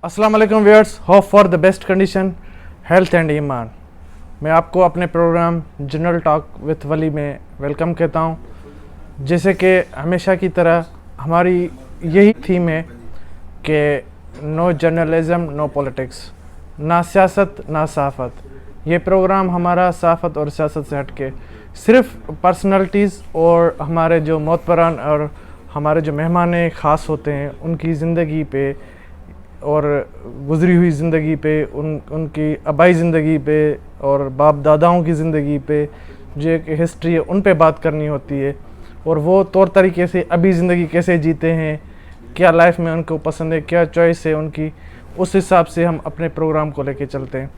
अस्सलाम वालेकुम viewers, hope for the best condition, health and ईमान। मैं आपको अपने program general talk with Wali में वेलकम कहता हूँ। जैसे कि हमेशा की तरह हमारी यही थीम है कि नो जर्नलिज्म नो पॉलिटिक्स, ना सियासत ना सहाफ़त। ये प्रोग्राम हमारा सहाफ़त और सियासत से हटके सिर्फ पर्सनालिटीज़ और हमारे जो मोतबरान और हमारे जो मेहमान ख़ास होते हैं उनकी ज़िंदगी पे और गुज़री हुई ज़िंदगी पे, उनकी आबाई ज़िंदगी पे और बाप दादाओं की ज़िंदगी पे जो एक हिस्ट्री है उन पे बात करनी होती है। और वो तौर तरीके से अभी ज़िंदगी कैसे जीते हैं, क्या लाइफ में उनको पसंद है, क्या चॉइस है उनकी, उस हिसाब से हम अपने प्रोग्राम को लेके चलते हैं।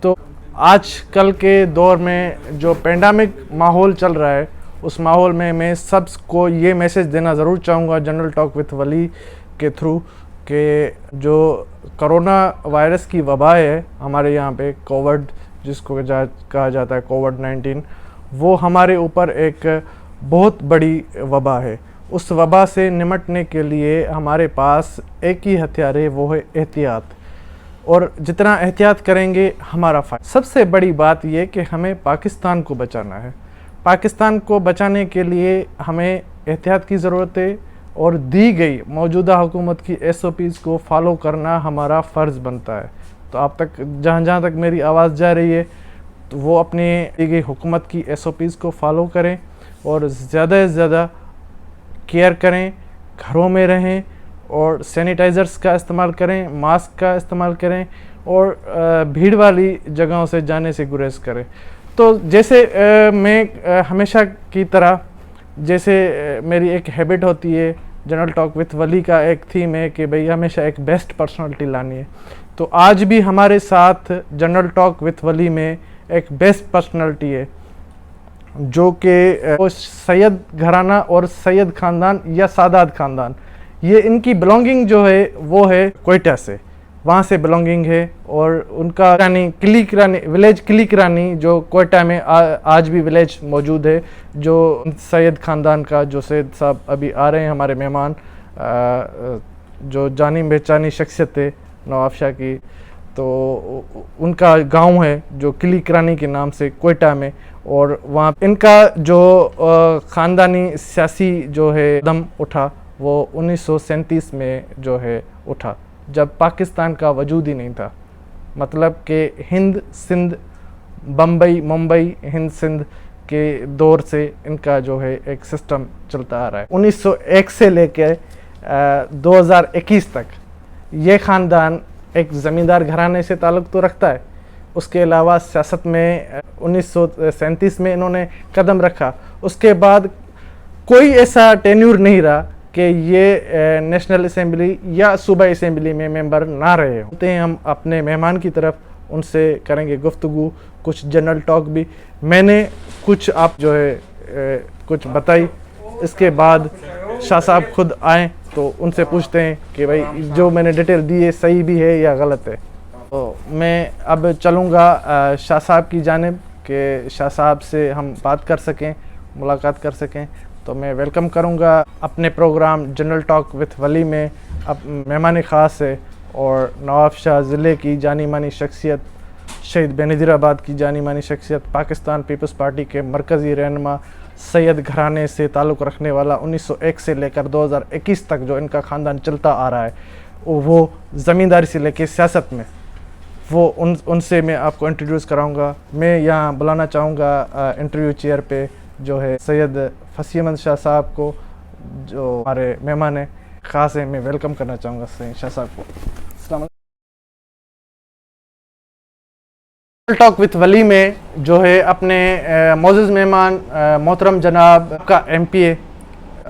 तो आज कल के दौर में जो पेंडेमिक माहौल चल रहा है, उस माहौल में मैं सबको ये मैसेज देना ज़रूर चाहूँगा जनरल टॉक विथ वली के थ्रू कि जो कोरोना वायरस की वबा है हमारे यहाँ पे, कोविड जिसको कहा जाता है कोविड-19, वो हमारे ऊपर एक बहुत बड़ी वबा है। उस वबा से निमटने के लिए हमारे पास एक ही हथियार है, वो है एहतियात। और जितना एहतियात करेंगे हमारा फ़ायदा। सबसे बड़ी बात ये कि हमें पाकिस्तान को बचाना है। पाकिस्तान को बचाने के लिए हमें एहतियात की ज़रूरत है और दी गई मौजूदा हुकूमत की SOPs को फॉलो करना हमारा फ़र्ज़ बनता है। तो आप तक जहाँ तक मेरी आवाज़ जा रही है, तो वो अपनी दी गई हुकूमत की SOPs को फॉलो करें और ज़्यादा से ज़्यादा केयर करें, घरों में रहें और सैनिटाइज़र्स का इस्तेमाल करें, मास्क का इस्तेमाल करें और भीड़ वाली जगहों से जाने से गुरेज करें। तो जैसे मैं हमेशा की तरह, जैसे मेरी एक हैबिट होती है, जनरल टॉक विथ वली का एक थीम है कि भाई हमेशा एक बेस्ट पर्सनालिटी लानी है। तो आज भी हमारे साथ जनरल टॉक विथ वली में एक बेस्ट पर्सनालिटी है जो कि सैयद घराना और सैयद ख़ानदान या सादात ख़ानदान, ये इनकी बिलोंगिंग जो है वो है कोयटा से, वहाँ से बिलोंगिंग है। और उनका क्लिक रानी विलेज, क्लिक रानी जो कोयटा में आज भी विलेज मौजूद है, जो सैयद ख़ानदान का जो सैयद साहब अभी आ रहे हैं हमारे मेहमान, जो जानी पहचानी शख्सियत है नवाब शाह की, तो उनका गांव है जो क्लिक रानी के नाम से कोयटा में। और वहाँ इनका जो ख़ानदानी सियासी जो है कदम उठा वो 1937 में जो है उठा, जब पाकिस्तान का वजूद ही नहीं था। मतलब कि हिंद सिंध, बम्बई मुंबई, हिंद सिंध के दौर से इनका जो है एक सिस्टम चलता आ रहा है। 1901 से लेकर 2021 तक ये ख़ानदान एक ज़मींदार घराने से ताल्लुक़ तो रखता है, उसके अलावा सियासत में 1937 में इन्होंने कदम रखा। उसके बाद कोई ऐसा टेन्यूर नहीं रहा कि ये नेशनल असेंबली या सूबाई असेंबली में मेंबर ना रहे होते हैं। हम अपने मेहमान की तरफ उनसे करेंगे गुफ्तगू, कुछ जनरल टॉक भी मैंने कुछ आप जो है कुछ बताई। इसके बाद शाह साहब खुद आए तो उनसे पूछते हैं कि भाई जो मैंने डिटेल दी है सही भी है या गलत है। तो मैं अब चलूँगा शाह साहब की जानिब कि शाह साहब से हम बात कर सकें, मुलाकात कर सकें। तो मैं वेलकम करूंगा अपने program general talk with Wali में अब मेहमान ख़ास है और नवाब शाह ज़िले की जानी मानी शख्सियत, शहीद बेनज़ीराबाद की जानी मानी शख्सियत, पाकिस्तान पीपल्स पार्टी के मरकज़ी रहनुमा, सैयद घराने से ताल्लुक़ रखने वाला, 1901 से लेकर 2021 तक जो इनका ख़ानदान चलता आ रहा है, वो ज़मींदारी से लेकर सियासत में, वो उनसे मैं आपको इंट्रोड्यूस कराऊंगा। मैं यहाँ बुलाना चाहूँगा इंटरव्यू चेयर पे जो है सैयद फसी अहमद शाह साहब को, जो हमारे मेहमान हैं ख़ास हैं। मैं वेलकम करना चाहूँगा सैयद शाह साहब को। अस्सलाम टॉक विथ वली में जो है अपने मोअज़्ज़ज़ मेहमान मोहतरम जनाब का MPA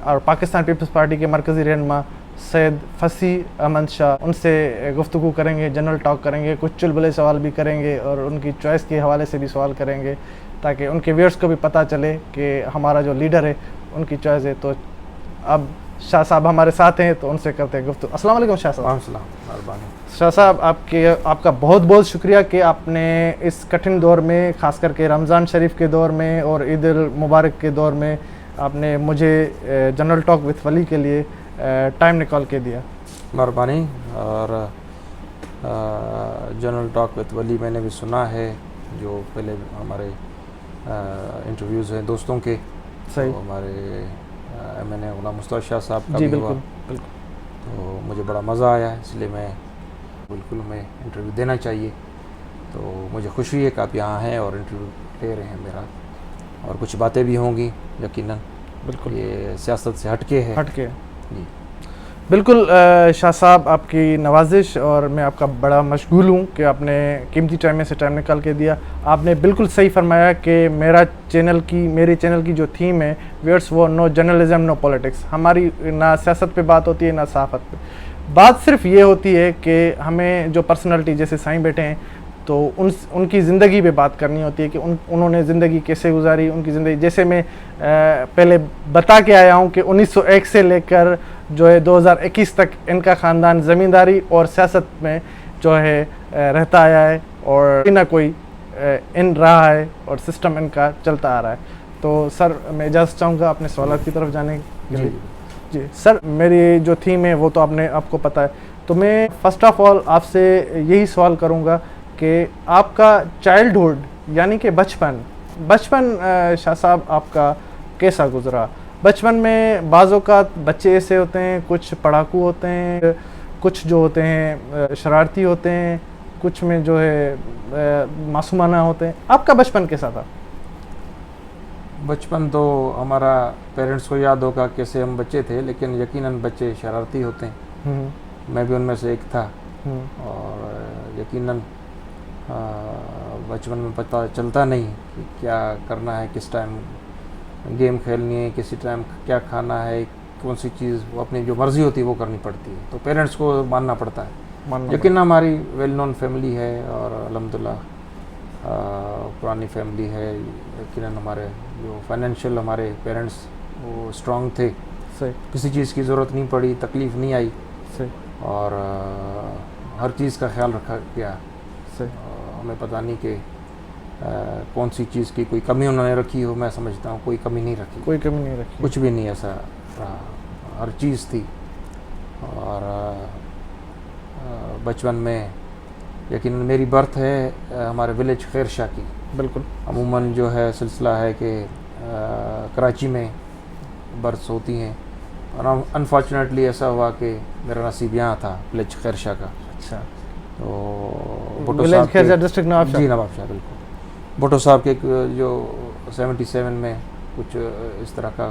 और पाकिस्तान पीपल्स पार्टी के मरकज़ी रहनुमा सैयद फसी अहमद शाह, उनसे गुफ्तगू करेंगे, जनरल टॉक करेंगे, कुछ चुलबुले सवाल भी करेंगे और उनकी चॉइस के हवाले से भी सवाल करेंगे ताकि उनके व्यूअर्स को भी पता चले कि हमारा जो लीडर है उनकी चॉइस है। तो अब शाह साहब हमारे साथ हैं तो उनसे करते हैं गुफ्तगू। अस्सलाम वालेकुम शाह साहब। शाह साहब आपका बहुत बहुत शुक्रिया कि आपने इस कठिन दौर में, ख़ास करके रमज़ान शरीफ के दौर में और ईद उल मुबारक के दौर में, आपने मुझे जनरल टॉक विथ वली के लिए टाइम निकाल के दिया। मेहरबानी। और जनरल टॉक विद वली मैंने भी सुना है, जो पहले हमारे इंटरव्यूज़ हैं दोस्तों के। सही। तो हमारे मैंने गुलाम मुस्तफ़ा शाह साहब का जी भी हुआ, बिल्कुल बिल्कुल। तो मुझे बड़ा मज़ा आया, इसलिए मैं इंटरव्यू देना चाहिए। तो मुझे खुशी है कि आप यहाँ हैं और इंटरव्यू ले रहे हैं मेरा, और कुछ बातें भी होंगी यकीनन, बिल्कुल ये सियासत से हटके है। हटके जी बिल्कुल। शाह साहब, आपकी नवाजिश और मैं आपका बड़ा मशगूल हूँ कि आपने कीमती टाइम में से टाइम निकाल के दिया। आपने बिल्कुल सही फरमाया कि मेरे चैनल की जो थीम है व्यूअर्स, वो नो जर्नलिज्म नो पॉलिटिक्स। हमारी ना सियासत पे बात होती है ना सहाफ़त पे। बात सिर्फ ये होती है कि हमें जो पर्सनालिटी जैसे साईं बैठे हैं, तो उनकी ज़िंदगी पे बात करनी होती है कि उन्होंने ज़िंदगी कैसे गुजारी, उनकी ज़िंदगी। जैसे मैं पहले बता के आया हूँ कि 1901 से लेकर जो है 2021 तक इनका ख़ानदान ज़मींदारी और सियासत में जो है रहता आया है, और कोई ना कोई इन रहा है और सिस्टम इनका चलता आ रहा है। तो सर, मैं इजाज़त चाहूँगा अपने सवालात की तरफ जाने के लिए। जी सर, मेरी जो थीम है वो तो आपको पता है, तो मैं फ़र्स्ट ऑफ़ ऑल आपसे यही सवाल करूँगा कि आपका चाइल्डहुड यानी कि बचपन शाह साहब आपका कैसा गुजरा? बचपन में बाज़ औक़ात बच्चे ऐसे होते हैं, कुछ पढ़ाकू होते हैं, कुछ जो होते हैं शरारती होते हैं, कुछ में जो है मासूमाना होते हैं। आपका बचपन कैसा था? बचपन तो हमारा पेरेंट्स को याद होगा कैसे हम बच्चे थे, लेकिन यकीनन बच्चे शरारती होते हैं। मैं भी उनमें से एक था, और यकीनन बचपन में पता चलता नहीं कि क्या करना है, किस टाइम गेम खेलनी है, किसी टाइम क्या खाना है, कौन सी चीज़ वो अपनी जो मर्ज़ी होती है वो करनी पड़ती है। तो पेरेंट्स को मानना पड़ता है। यकीन हमारी वेल नोन फैमिली है, और अल्हम्दुलिल्लाह पुरानी फैमिली है। यकीनन हमारे जो फाइनेंशियल हमारे पेरेंट्स वो स्ट्रॉन्ग थे। सही। किसी चीज़ की ज़रूरत नहीं पड़ी, तकलीफ़ नहीं आई। सही। और हर चीज़ का ख्याल रखा गया। सही। हमें पता नहीं कि कौन सी चीज़ की कोई कमी उन्होंने रखी हो। मैं समझता हूँ कोई कमी नहीं रखी, कोई कमी नहीं रखी, कुछ भी नहीं ऐसा रहा, हर चीज़ थी। और बचपन में यकीनन मेरी बर्थ है हमारे विलेज खैरशाह की। बिल्कुल। अमूमन जो है सिलसिला है कि कराची में बर्थ होती हैं, और अनफॉर्चुनेटली ऐसा हुआ कि मेरा नसीब यहाँ था, विलेज खैरशाह का। अच्छा। तो भुट्टो विलेज साहब खैरशाह डिस्ट्रिक्ट नवाबशाह। जी नवाबशाह, बिल्कुल। भुट्टो साहब के जो 77 में कुछ इस तरह का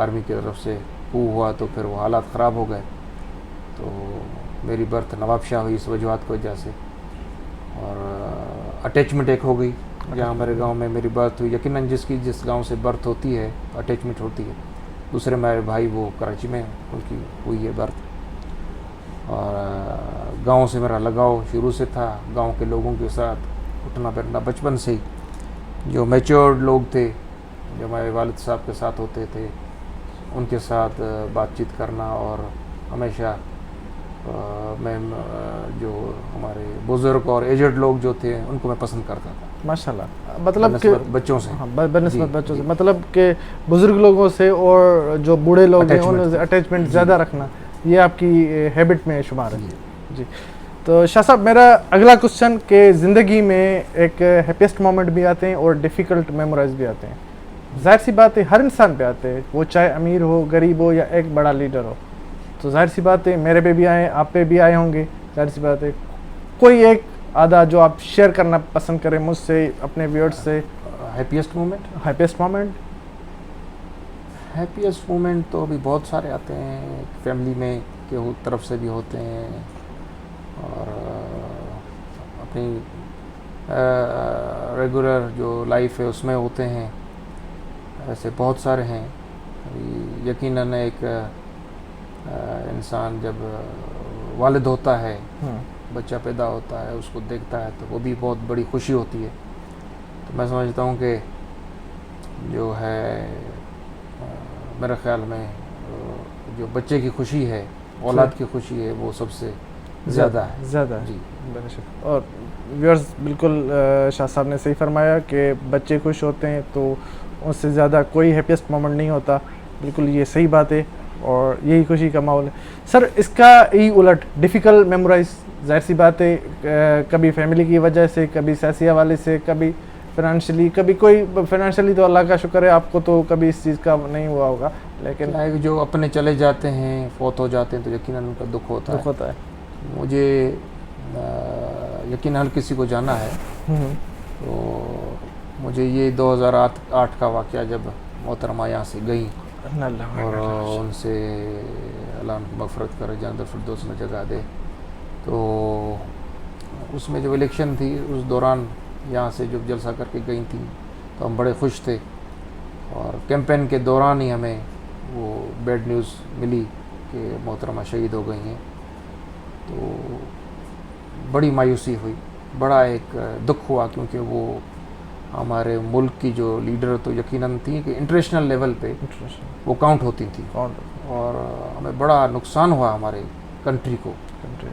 आर्मी की तरफ से कू हुआ, तो फिर वो हालात ख़राब हो गए। तो मेरी बर्थ नवाबशाह हुई इस वजूहत की वजह से, और अटैचमेंट एक हो गई जहाँ हमारे गांव में मेरी बर्थ हुई। यकीनन जिस गांव से बर्थ होती है अटैचमेंट होती है। दूसरे मेरे भाई वो कराची में उनकी हुई है बर्थ, और गांव से मेरा लगाव शुरू से था। गांव के लोगों के साथ उठना बैठना बचपन से ही। जो मैच्योर्ड लोग थे, जो हमारे वालिद साहब के साथ होते थे, उनके साथ बातचीत करना, और हमेशा मैं जो हमारे बुज़ुर्ग और एजड लोग जो थे उनको मैं पसंद करता था। माशाल्लाह। मतलब कि बच्चों से, हाँ, बनस्बत बच्चों से, मतलब कि बुज़ुर्ग लोगों से और जो बूढ़े लोग हैं उनसे अटैचमेंट ज़्यादा रखना, ये आपकी हैबिट में शुमार है। जी। तो शाह साहब, मेरा अगला क्वेश्चन कि ज़िंदगी में एक हैप्पीएस्ट मोमेंट भी आते हैं और डिफ़िकल्ट मेमोरीज भी आते हैं। जाहिर सी बात है हर इंसान पे आते हैं, वो चाहे अमीर हो, गरीब हो, या एक बड़ा लीडर हो। तो जाहिर सी बात है मेरे पे भी आए, आप पे भी आए होंगे। जाहिर सी बात है कोई एक आधा जो आप शेयर करना पसंद करें मुझसे, अपने व्यूअर्स से। हैप्पीएस्ट मोमेंट हैप्पीएस्ट मोमेंट तो अभी बहुत सारे आते हैं, फैमिली में के तरफ से भी होते हैं, और अपनी रेगुलर जो लाइफ है उसमें होते हैं। ऐसे बहुत सारे हैं। यकीनन एक इंसान जब वालिद होता है, बच्चा पैदा होता है, उसको देखता है, तो वो भी बहुत बड़ी खुशी होती है। तो मैं समझता हूँ कि जो है मेरे ख़्याल में जो बच्चे की खुशी है, औलाद की खुशी है, वो सबसे ज़्यादा है। जी। और व्यूअर्स, बिल्कुल शाह साहब ने सही फरमाया कि बच्चे खुश होते हैं तो उससे ज़्यादा कोई हैप्पीएस्ट मोमेंट नहीं होता। बिल्कुल ये सही बात है। और यही खुशी का माहौल है। सर इसका ही उलट डिफ़िकल्ट मेमोराइज, जाहिर सी बात है, कभी फैमिली की वजह से, कभी सियासी हवाले से, कभी फाइनेंशियली, कभी कोई फाइनेंशियली तो अल्लाह का शुक्र है आपको तो कभी इस चीज़ का नहीं हुआ होगा, लेकिन क्या है कि जो अपने चले जाते हैं, फौत हो जाते हैं, तो यकीनन उनका दुख होता दुख है। होता है। मुझे यकीन हर किसी को जाना है, हम्म, तो मुझे ये 2008 का वाक़या जब मोहतरमा यहाँ से गई अल्लाह और अल्लाह। उनसे अल्लाह उनको मग़फ़िरत करे, जन्नत फिरदौस में जगह दे, तो उसमें जब इलेक्शन थी उस दौरान यहाँ से जब जलसा करके गई थी तो हम बड़े खुश थे, और कैंपेन के दौरान ही हमें वो बैड न्यूज़ मिली कि मोहतरमा शहीद हो गई हैं। तो बड़ी मायूसी हुई, बड़ा एक दुख हुआ, क्योंकि वो हमारे मुल्क की जो लीडर तो यकीनन थी कि इंटरनेशनल लेवल पे वो काउंट होती थी, और हमें बड़ा नुकसान हुआ हमारे कंट्री को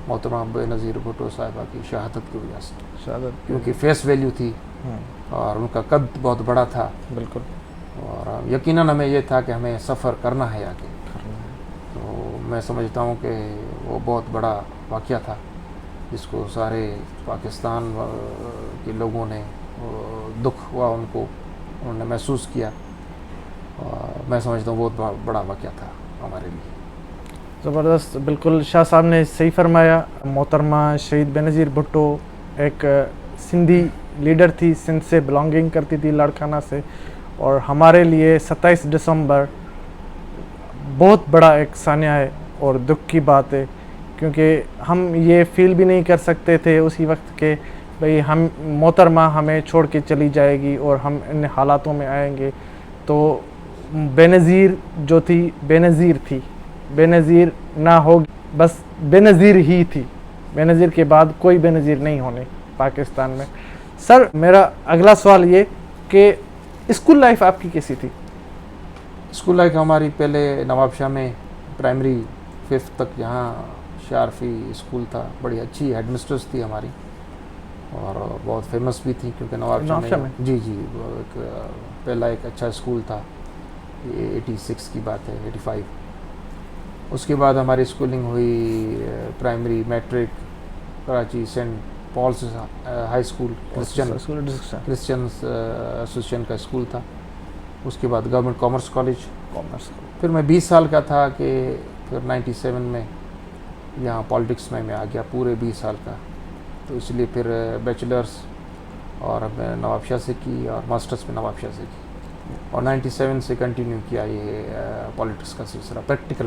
मोहतरमा बेनज़ीर भुट्टो साहिबा की शहादत की वजह से, क्योंकि फेस वैल्यू थी और उनका कद बहुत बड़ा था। बिल्कुल। और यकीनन हमें ये था कि हमें सफ़र करना है आगे, तो मैं समझता हूँ कि वो बहुत बड़ा वाक़या था जिसको सारे पाकिस्तान के लोगों ने दुख हुआ, उन्होंने महसूस किया, और मैं समझता हूँ बहुत बड़ा वाक़या था हमारे लिए। ज़बरदस्त, बिल्कुल शाह साहब ने सही फरमाया। मोहतरमा शहीद बेनज़ीर भुट्टो एक सिंधी लीडर थी, सिंध से बिलोंगिंग करती थी, लाड़काना से, और हमारे लिए 27 दिसंबर बहुत बड़ा एक सानिया है और दुख की बात है, क्योंकि हम ये फील भी नहीं कर सकते थे उसी वक्त के भाई हम मोहतरमा हमें छोड़ के चली जाएगी और हम इन हालातों में आएंगे। तो बेनज़ीर जो थी बेनज़ीर थी, बेनज़ीर ना हो, बस बेनज़ीर ही थी, बेनज़ीर के बाद कोई बेनज़ीर नहीं होने पाकिस्तान में। सर मेरा अगला सवाल ये कि स्कूल लाइफ आपकी कैसी थी? स्कूल लाइफ हमारी पहले नवाबशाह में प्राइमरी 5th तक यहाँ शारफी स्कूल था, बड़ी अच्छी हेडमिस्ट्रेस थी हमारी, और बहुत फेमस भी थी, क्योंकि नवाबशाह में जी वो एक पहला एक अच्छा स्कूल था। ये 86 की बात है, 85। उसके बाद हमारी स्कूलिंग हुई primary matric Karachi Saint Paul's high school, Christian association का स्कूल था। उसके बाद गवर्नमेंट कॉमर्स कॉलेज। फिर मैं 20 साल का था कि फिर 97 में यहाँ पॉलिटिक्स में मैं आ गया, पूरे 20 साल का। तो इसलिए फिर बैचलर्स और मैं नवाबशाह से की और मास्टर्स में नवाबशाह से की, और 97 से कंटिन्यू किया ये पॉलिटिक्स का सिलसिला, प्रैक्टिकल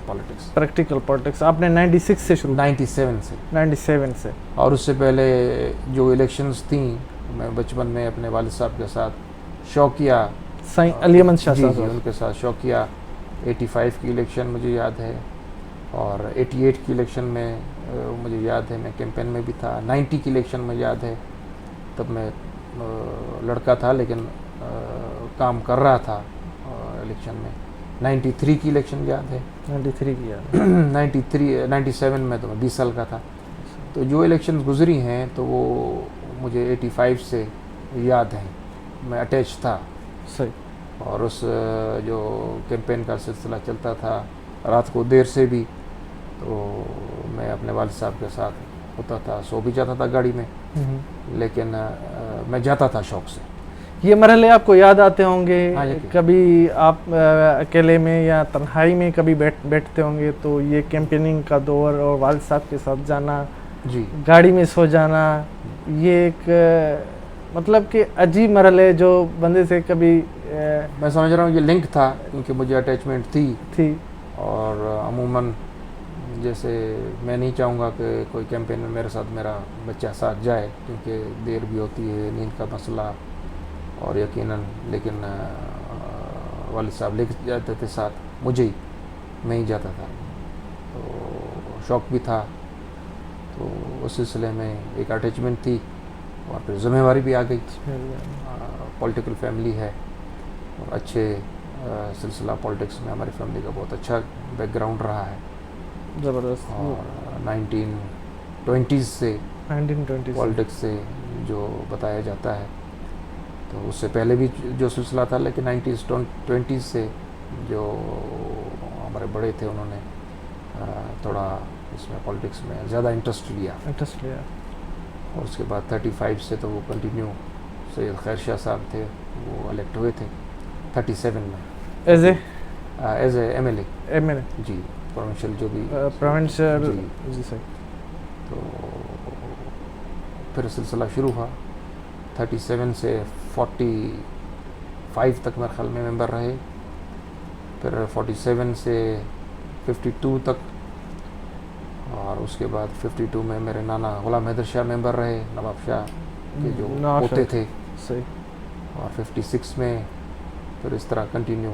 पॉलिटिक्स। आपने 96 से शुरू? 97 से। और उससे पहले जो इलेक्शंस थी, मैं बचपन में अपने वालिद साहब के साथ शौकिया साईं अली अहमद शाह साहब उनके साथ शौकिया 85 की इलेक्शन मुझे याद है, और 88 की इलेक्शन में मुझे याद है मैं कैंपेन में भी था। 90 की इलेक्शन में याद है, तब मैं लड़का था लेकिन काम कर रहा था इलेक्शन में। 93 की इलेक्शन याद है, 93 की याद है। 97 में तो मैं 20 साल का था। तो जो इलेक्शन गुजरी हैं तो वो मुझे 85 से याद हैं, मैं अटैच था। सही। और उस जो कैंपेन का सिलसिला चलता था रात को देर से भी, तो मैं अपने वालिद साहब के साथ होता था, सो भी जाता था गाड़ी में, लेकिन मैं जाता था शौक़ से। ये मरहले आपको याद आते होंगे? हाँ, कभी आप अकेले में या तन्हाई में कभी बैठते होंगे, तो ये कैंपेनिंग का दौर और वालिद साहब के साथ जाना जी, गाड़ी में सो जाना, ये एक मतलब कि अजीब मरहले जो बंदे से कभी मैं समझ रहा हूँ ये लिंक था, क्योंकि मुझे अटैचमेंट थी। और अमूमन जैसे मैं नहीं चाहूँगा कि कोई कैंपेन में मेरे साथ मेरा बच्चा साथ जाए, क्योंकि देर भी होती है, नींद का मसला, और यकीनन लेकिन वालिद साहब लेके जाते थे साथ मुझे ही, मैं ही जाता था, तो शौक़ भी था। तो उस सिलसिले में एक अटैचमेंट थी, और फिर ज़िम्मेवारी भी आ गई। पॉलिटिकल फैमिली है और अच्छे सिलसिला पॉलिटिक्स में हमारी फैमिली का बहुत अच्छा बैकग्राउंड रहा है। ज़बरदस्त। और 1920 से पॉलिटिक्स से जो बताया जाता है, तो उससे पहले भी जो सिलसिला था, लेकिन 1920 से जो हमारे बड़े थे, उन्होंने थोड़ा इसमें पॉलिटिक्स में ज़्यादा इंटरेस्ट लिया। और उसके बाद 35 से तो वो कंटिन्यू, सैयद खैर शाह साहब थे, वो इलेक्ट हुए थे 37 में एज ए MLA जी, प्रोविंशियल जो भी प्रोविंशियल जी सर। तो फिर सिलसिला शुरू हुआ 37 से 45 तक मेरे ख्याल में मेंबर रहे, फिर 47 से 52 तक, और उसके बाद 52 में मेरे नाना गुलाम हैदर शाह मेंबर रहे, नवाब शाह के जो पोते थे। सही। और 56 में फिर इस तरह कंटिन्यू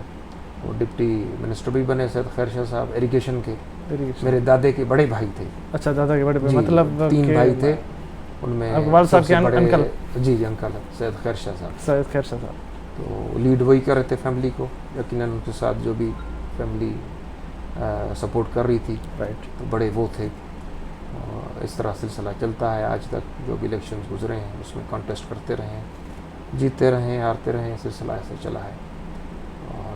वो डिप्टी मिनिस्टर भी बने सैयद खैर शाह साहब इरिगेशन के। मेरे दादे के बड़े भाई थे। अच्छा, दादा के बड़े भाई, मतलब 3 भाई थे, उनमें वाल साहब के अंकल। जी अंकल सैयद खैर शाह साहब। सैयद खैर शाह साहब तो लीड वही कर रहे थे फैमिली को, यकीनन उनके साथ जो भी फैमिली सपोर्ट कर रही थी, राइट, तो बड़े वो थे। और इस तरह सिलसिला चलता है आज तक। जो भी इलेक्शंस गुजरे हैं उसमें कॉन्टेस्ट करते रहे हैं, जीतते रहे हैं, हारते रहे हैं, सिलसिला ऐसे चला है। और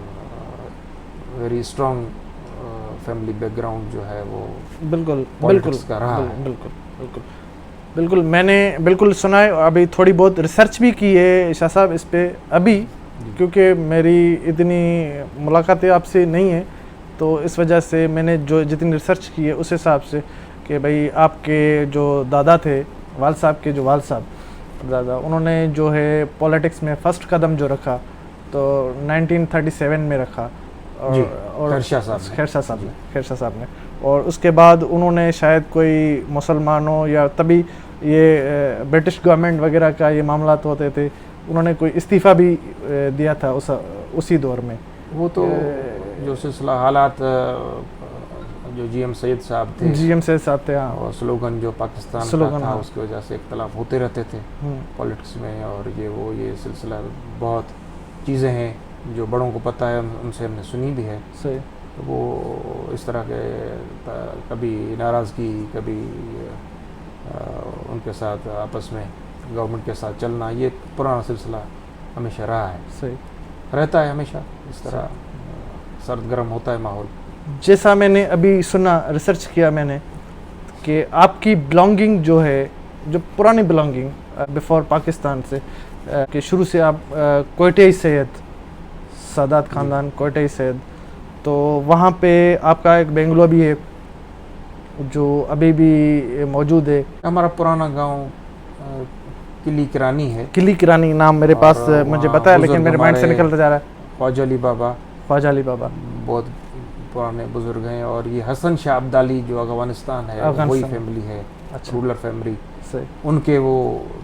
वेरी स्ट्रॉन्ग फैमिली बैकग्राउंड जो है वो बिल्कुल का रहा है। बिल्कुल मैंने बिल्कुल सुना है, अभी थोड़ी बहुत रिसर्च भी की है शाह साहब इस पे अभी, क्योंकि मेरी इतनी मुलाकातें आपसे नहीं है, तो इस वजह से मैंने जो जितनी रिसर्च की है उस हिसाब से कि भाई आपके जो दादा थे, वाल साहब के जो वाल साहब दादा, उन्होंने जो है पॉलिटिक्स में फ़र्स्ट कदम जो रखा तो 1937 में रखा, और खैर शाह साहब ने, और उसके बाद उन्होंने शायद कोई मुसलमानों या तभी ये ब्रिटिश गवर्नमेंट वगैरह का ये मामला होते थे, उन्होंने कोई इस्तीफ़ा भी दिया था उसी दौर में। वो तो जो सिलसिला हालात जो GM सैयद साहब थे, हाँ, और स्लोगन जो पाकिस्तान का था, उसकी वजह से इख्तलाफ होते रहते थे पॉलिटिक्स में। और ये सिलसिला बहुत चीज़ें हैं जो बड़ों को पता है, उनसे हमने सुनी भी है। सही। तो वो इस तरह के कभी नाराज़गी, कभी उनके साथ आपस में गवर्नमेंट के साथ चलना, ये पुराना सिलसिला हमेशा रहा है। सही रहता है हमेशा इस तरह, सर्द गर्म होता है माहौल। जैसा मैंने अभी सुना, रिसर्च किया मैंने, कि आपकी बिलोंगिंग जो है, जो पुरानी बिलोंगिंग बिफोर पाकिस्तान से, कि शुरू से आप कोयटे सैयद, सादात ख़ानदान कोयटे सैयद, तो वहाँ पे आपका एक बेंगलो भी है जो अभी भी मौजूद है। हमारा पुराना गांव किली किरानी है। किली किरानी नाम मेरे पास मुझे पता है, लेकिन मेरे माइंड से निकलता जा रहा है। ख्वाजा अली बाबा बहुत पुराने बुजुर्ग हैं। और ये हसन शाह अब्दाली जो अफगानिस्तान है, वही फैमिली है। अच्छा। रूलर फैमिली, उनके वो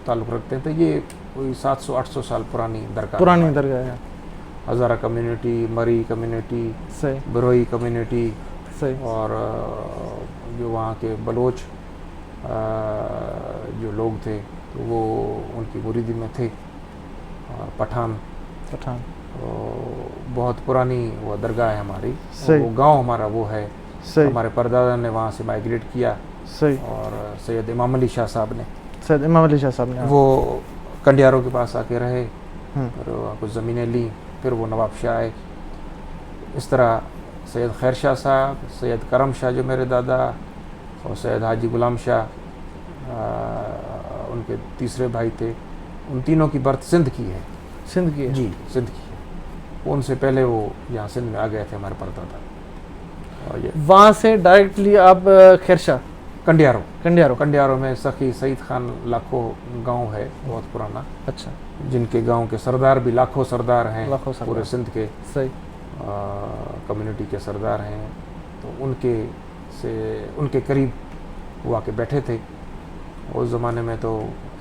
ताल्लुक़ रखते हैं। तो ये कोई 700-800 साल पुरानी दरगाह है। हज़ारा कम्युनिटी, मरी कम्युनिटी, बरोई कम्युनिटी, और जो वहाँ के बलोच जो लोग थे, तो वो उनकी मुरीदी में थे। और पठान तो बहुत पुरानी वो दरगाह है हमारी। वो गांव हमारा वो है। हमारे परदादा ने वहाँ से माइग्रेट किया। और सैयद इमाम अली शाह साहब ने वो कंडियारों के पास आके रहे, और कुछ ज़मीनें ली, फिर वो नवाब शाह आए। इस तरह सैयद खैर शाह साहब, सैयद करम शाह जो मेरे दादा, और सैयद हाजी गुलाम शाह उनके तीसरे भाई थे, उन तीनों की बर्थ सिंध की है। जी, सिंध की है। उनसे पहले वो यहाँ सिंध में आ गए थे हमारे परदादा। और ये वहाँ से डायरेक्टली आप खैरशाह कंडियारों में सखी सईद खान लाखों गांव है, बहुत पुराना। अच्छा। जिनके गांव के सरदार भी लाखों सरदार हैं, पूरे सिंध के। सही। कम्युनिटी के सरदार हैं। तो उनके करीब वो आके बैठे थे। उस ज़माने में तो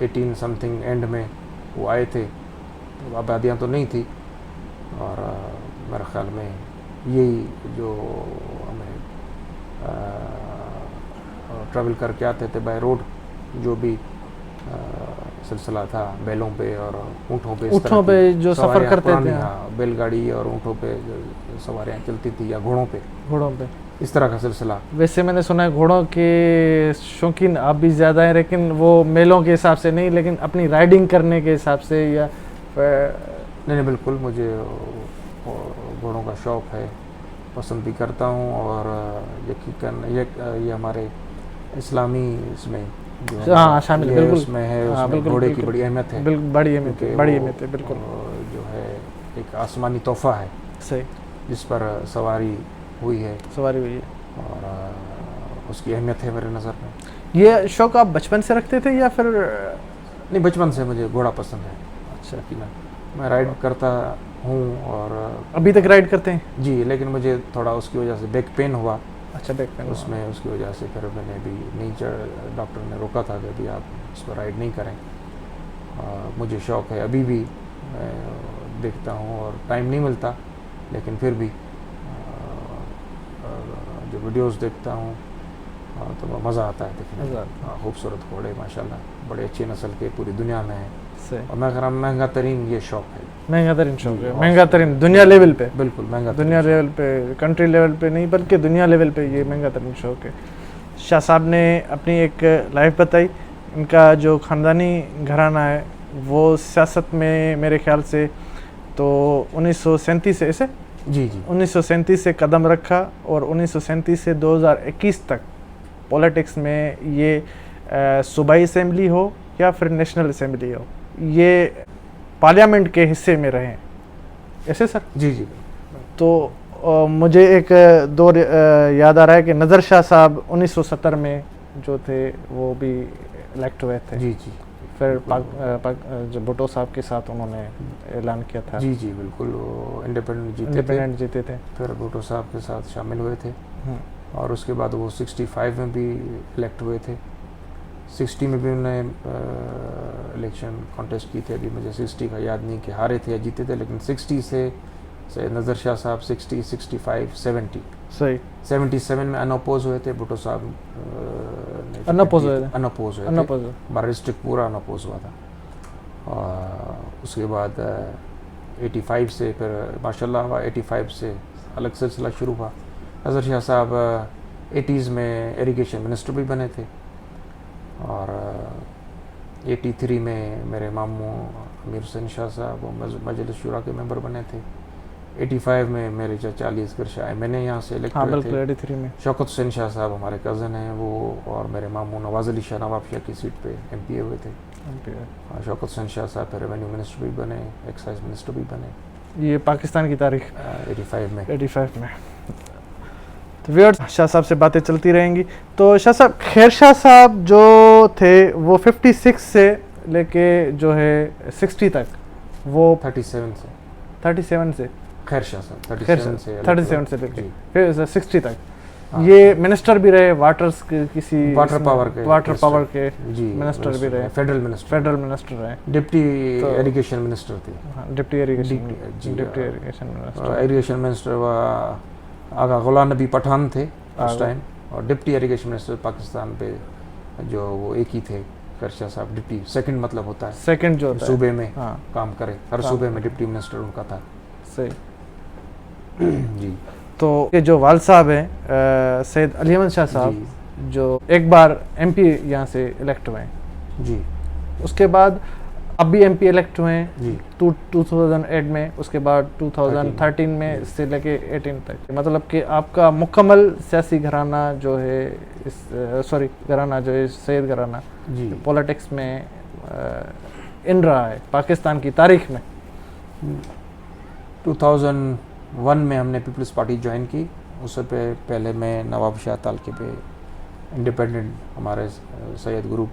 18 समथिंग एंड में वो आए थे, तो आबादियाँ तो नहीं थी। और मेरे ख्याल में यही जो हमें ट्रैवल करके आते थे बाय रोड, जो भी सिलसिला था, बैलों पे और ऊँटों पे जो सफ़र करते थे। बैलगाड़ी और ऊँटों पे सवारियाँ चलती थी, या घोड़ों पे, इस तरह का सिलसिला। वैसे मैंने सुना है घोड़ों के शौकीन आप भी ज़्यादा हैं, लेकिन वो मेलों के हिसाब से नहीं, लेकिन अपनी राइडिंग करने के हिसाब से। या नहीं, बिल्कुल मुझे घोड़ों का शौक़ है। पसंद भी करता हूँ, और यकीनन ये हमारे इस्लामी इसमें जो है हाँ शामिल ये बिल्कुल। उसमें है, हाँ उसमें बिल्कुल घोड़े की बिल्कुल बड़ी अहमियत है, बिल्कुल बड़ी अहमियत है, क्योंकि बड़ी वो, अहमियत है बिल्कुल जो है एक आसमानी तोहफा है सही। जिस पर सवारी हुई है, सवारी हुई है। और उसकी अहमियत है मेरे नज़र में। ये शौक आप बचपन से रखते थे या फिर? नहीं, बचपन से मुझे घोड़ा पसंद है, अच्छा, यकीनन मैं राइड करता हूँ, और अभी तक राइड करते हैं? जी, लेकिन मुझे थोड़ा उसकी वजह से बैक पेन हुआ, अच्छा, बैक पेन उसमें उसकी वजह से फिर मैंने भी नहीं चढ़, डॉक्टर ने रोका था कि अभी आप इस पर राइड नहीं करें। मुझे शौक़ है, अभी भी मैं देखता हूँ, और टाइम नहीं मिलता, लेकिन फिर भी जो वीडियोस देखता हूँ तो मज़ा आता है देखने में। खूबसूरत घोड़े माशाल्लाह बड़े अच्छी नस्ल के पूरी दुनिया में हैं, और मैं कह रहा हूँ महंगा तरीन ये शौक़ है। महंगा तरीन शौक है, महंगा तरीन दुनिया लेवल पे, बिल्कुल महंगा, दुनिया लेवल पे, कंट्री लेवल पे नहीं बल्कि दुनिया लेवल पे ये महंगा तरीन शौक है। शाह साहब ने अपनी एक लाइफ बताई, इनका जो ख़ानदानी घराना है वो सियासत में मेरे ख्याल से तो 1937 से ऐसे जी जी 1937 से कदम रखा, और 1937 से 2021 तक पॉलिटिक्स में ये सूबाई असेंबली हो या फिर नेशनल असेंबली हो, ये पार्लियामेंट के हिस्से में रहे, ऐसे सर? जी जी। तो मुझे एक दौर याद आ रहा है कि नज़र शाह साहब 1970 में जो थे वो भी इलेक्ट हुए थे। जी जी। फिर जो भुट्टो साहब के साथ उन्होंने ऐलान किया था। जी जी बिल्कुल, वो इंडिपेंडेंट जीते थे, फिर भुट्टो साहब के साथ शामिल हुए थे, और उसके बाद वो 65 में भी इलेक्ट हुए थे। 60 में भी उन्होंने इलेक्शन कॉन्टेस्ट की थी, अभी मुझे 60 का याद नहीं कि हारे थे या जीते थे, लेकिन 60 से नज़र शाह साहब 60, 65, 70 सही 77 में अनअपोज हुए थे, भुट्टो साहब अनअपोज हुए थे, हमारा डिस्ट्रिक्ट पूरा अनअपोज हुआ था। और उसके बाद 85 से फिर माशाल्लाह 85 से अलग सिलसिला शुरू हुआ। नज़र शाह साहब 80s में इरिगेशन मिनिस्टर भी बने थे, और 83 में मेरे मामू अमीर हुसैन शाह साहब मजलिस शुरा के मेंबर बने थे। 85 में मेरे चाचा अली असगर शाह मैंने यहाँ से इलेक्ट हुए थे। 83 में शौकत हुसैन शाह साहब हमारे कज़न हैं वो, और मेरे मामू नवाज़ अली शाह नवाब शाह की सीट पे MPA हुए थे। शौकत हुसैन शाह साहब फिर रेवेन्यू मिनिस्टर भी बने, एक्साइज मिनिस्टर भी बने। ये पाकिस्तान की तारीख 85 में। तो व्यूअर्स, शाह साहब से बातें चलती रहेंगी। तो शाह साहब, खैर शाह साहब जो थे वो 56 से लेके जो है 60 तक, वो 37 से खैर शाह साहब 37 से लेके फिर 60 तक ये मिनिस्टर भी रहे, वाटर पावर के मिनिस्टर भी रहे, फेडरल मिनिस्टर रहे, डिप्टी इरिगेशन मिनिस्टर थे। डिप्टी इरिगेशन मिनिस्टर आगा गुलाम नबी पठान थे उस टाइम, और डिप्टी इरिगेशन मिनिस्टर पाकिस्तान पे जो वो एक ही थे, खैर शाह साहब डिप्टी, सेकंड मतलब होता है सेकंड जो सूबे में काम करे, हर सूबे में डिप्टी मिनिस्टर उनका था। सही जी। तो ये जो वाल साहब हैं सैयद अली अहमद शाह साहब, जो एक बार MP यहाँ से इलेक्ट हुए हैं जी, उसके बाद अब भी MP इलेक्ट हुए हैं 2008 में, उसके बाद 2013 में से लेके 18 तक। मतलब कि आपका मुकम्मल सियासी घराना जो है घराना जो है सैयद घराना पॉलिटिक्स में इन रहा है पाकिस्तान की तारीख में। 2001 में हमने पीपल्स पार्टी ज्वाइन की, उससे पहले मैं नवाब शाह तालके पे इंडिपेंडेंट हमारे सैयद ग्रुप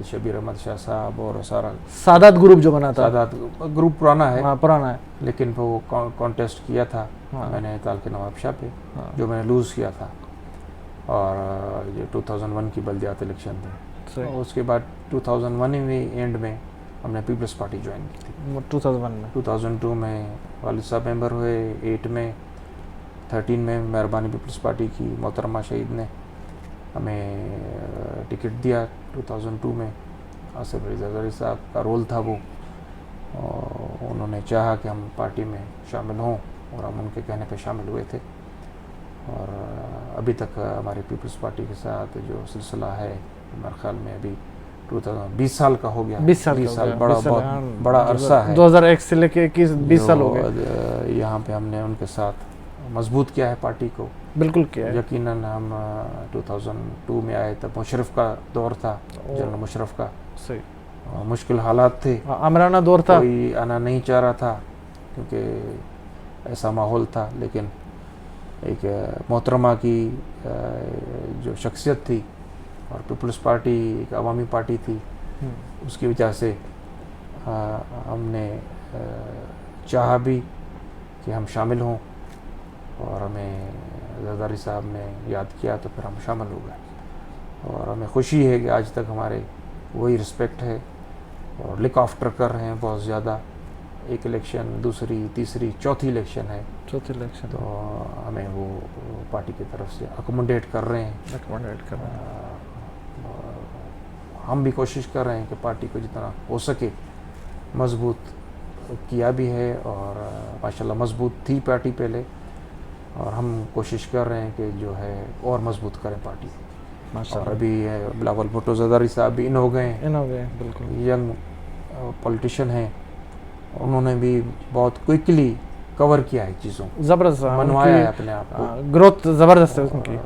शबीर अहमद शाह साहब और सारा सादात ग्रुप जो बना था, सादात ग्रुप पुराना है, पुराना है, लेकिन वो कॉन्टेस्ट किया था मैंने तालके नवाब शाह पे, जो मैंने लूज़ किया था, और ये 2001 की बल्दियात इलेक्शन थे। उसके बाद 2001 में एंड में हमने पीपल्स पार्टी ज्वाइन की थी 2002 में वालिद साहब मेंबर हुए, 8 में 13 में मेहरबानी पीपल्स पार्टी की मोहतरमा शहीद ने हमें टिकट दिया 2002 में। आसिफ रज़ा ज़रदारी साहब का रोल था वो, और उन्होंने चाहा कि हम पार्टी में शामिल हों, और हम उनके कहने पे शामिल हुए थे, और अभी तक हमारी पीपल्स पार्टी के साथ जो सिलसिला है मेरे ख्याल में अभी 20 साल का हो गया। 20 साल बहुत बड़ा अरसा है, 2001 से लेके 20 साल हो गए। यहाँ पे हमने उनके साथ मजबूत किया है पार्टी को। बिल्कुल किया है। यकीनन हम 2002 में आए तब मुशर्रफ का दौर था, जनरल मुशर्रफ का। सही। मुश्किल हालात थे, आमराना दौर था, कोई आना नहीं चाह रहा था क्योंकि ऐसा माहौल था। लेकिन एक मोहतरमा की जो शख्सियत थी और पीपल्स पार्टी एक अवामी पार्टी थी, उसकी वजह से हमने चाहा भी कि हम शामिल हों, और हमें जरदारी साहब ने याद किया तो फिर हम शामिल हो गए। और हमें खुशी है कि आज तक हमारे वही रिस्पेक्ट है और लुक आफ्टर कर रहे हैं बहुत ज़्यादा। एक इलेक्शन, दूसरी, तीसरी, चौथी इलेक्शन है, चौथी इलेक्शन, तो हमें वो पार्टी की तरफ से अकोमोडेट कर रहे हैं, हम भी कोशिश कर रहे हैं कि पार्टी को जितना हो सके मजबूत किया भी है। और माशाल्लाह मजबूत थी पार्टी पहले, और हम कोशिश कर रहे हैं कि जो है और मजबूत करें पार्टी। और अभी बिलावल भुट्टो जरदारी साहब भी इन हो गए, बिल्कुल यंग पॉलिटिशियन हैं, उन्होंने भी बहुत क्विकली कवर किया है चीज़ों, ज़बरदस्त मनवाया है अपने आप को, ग्रोथ ज़बरदस्त है उनकी।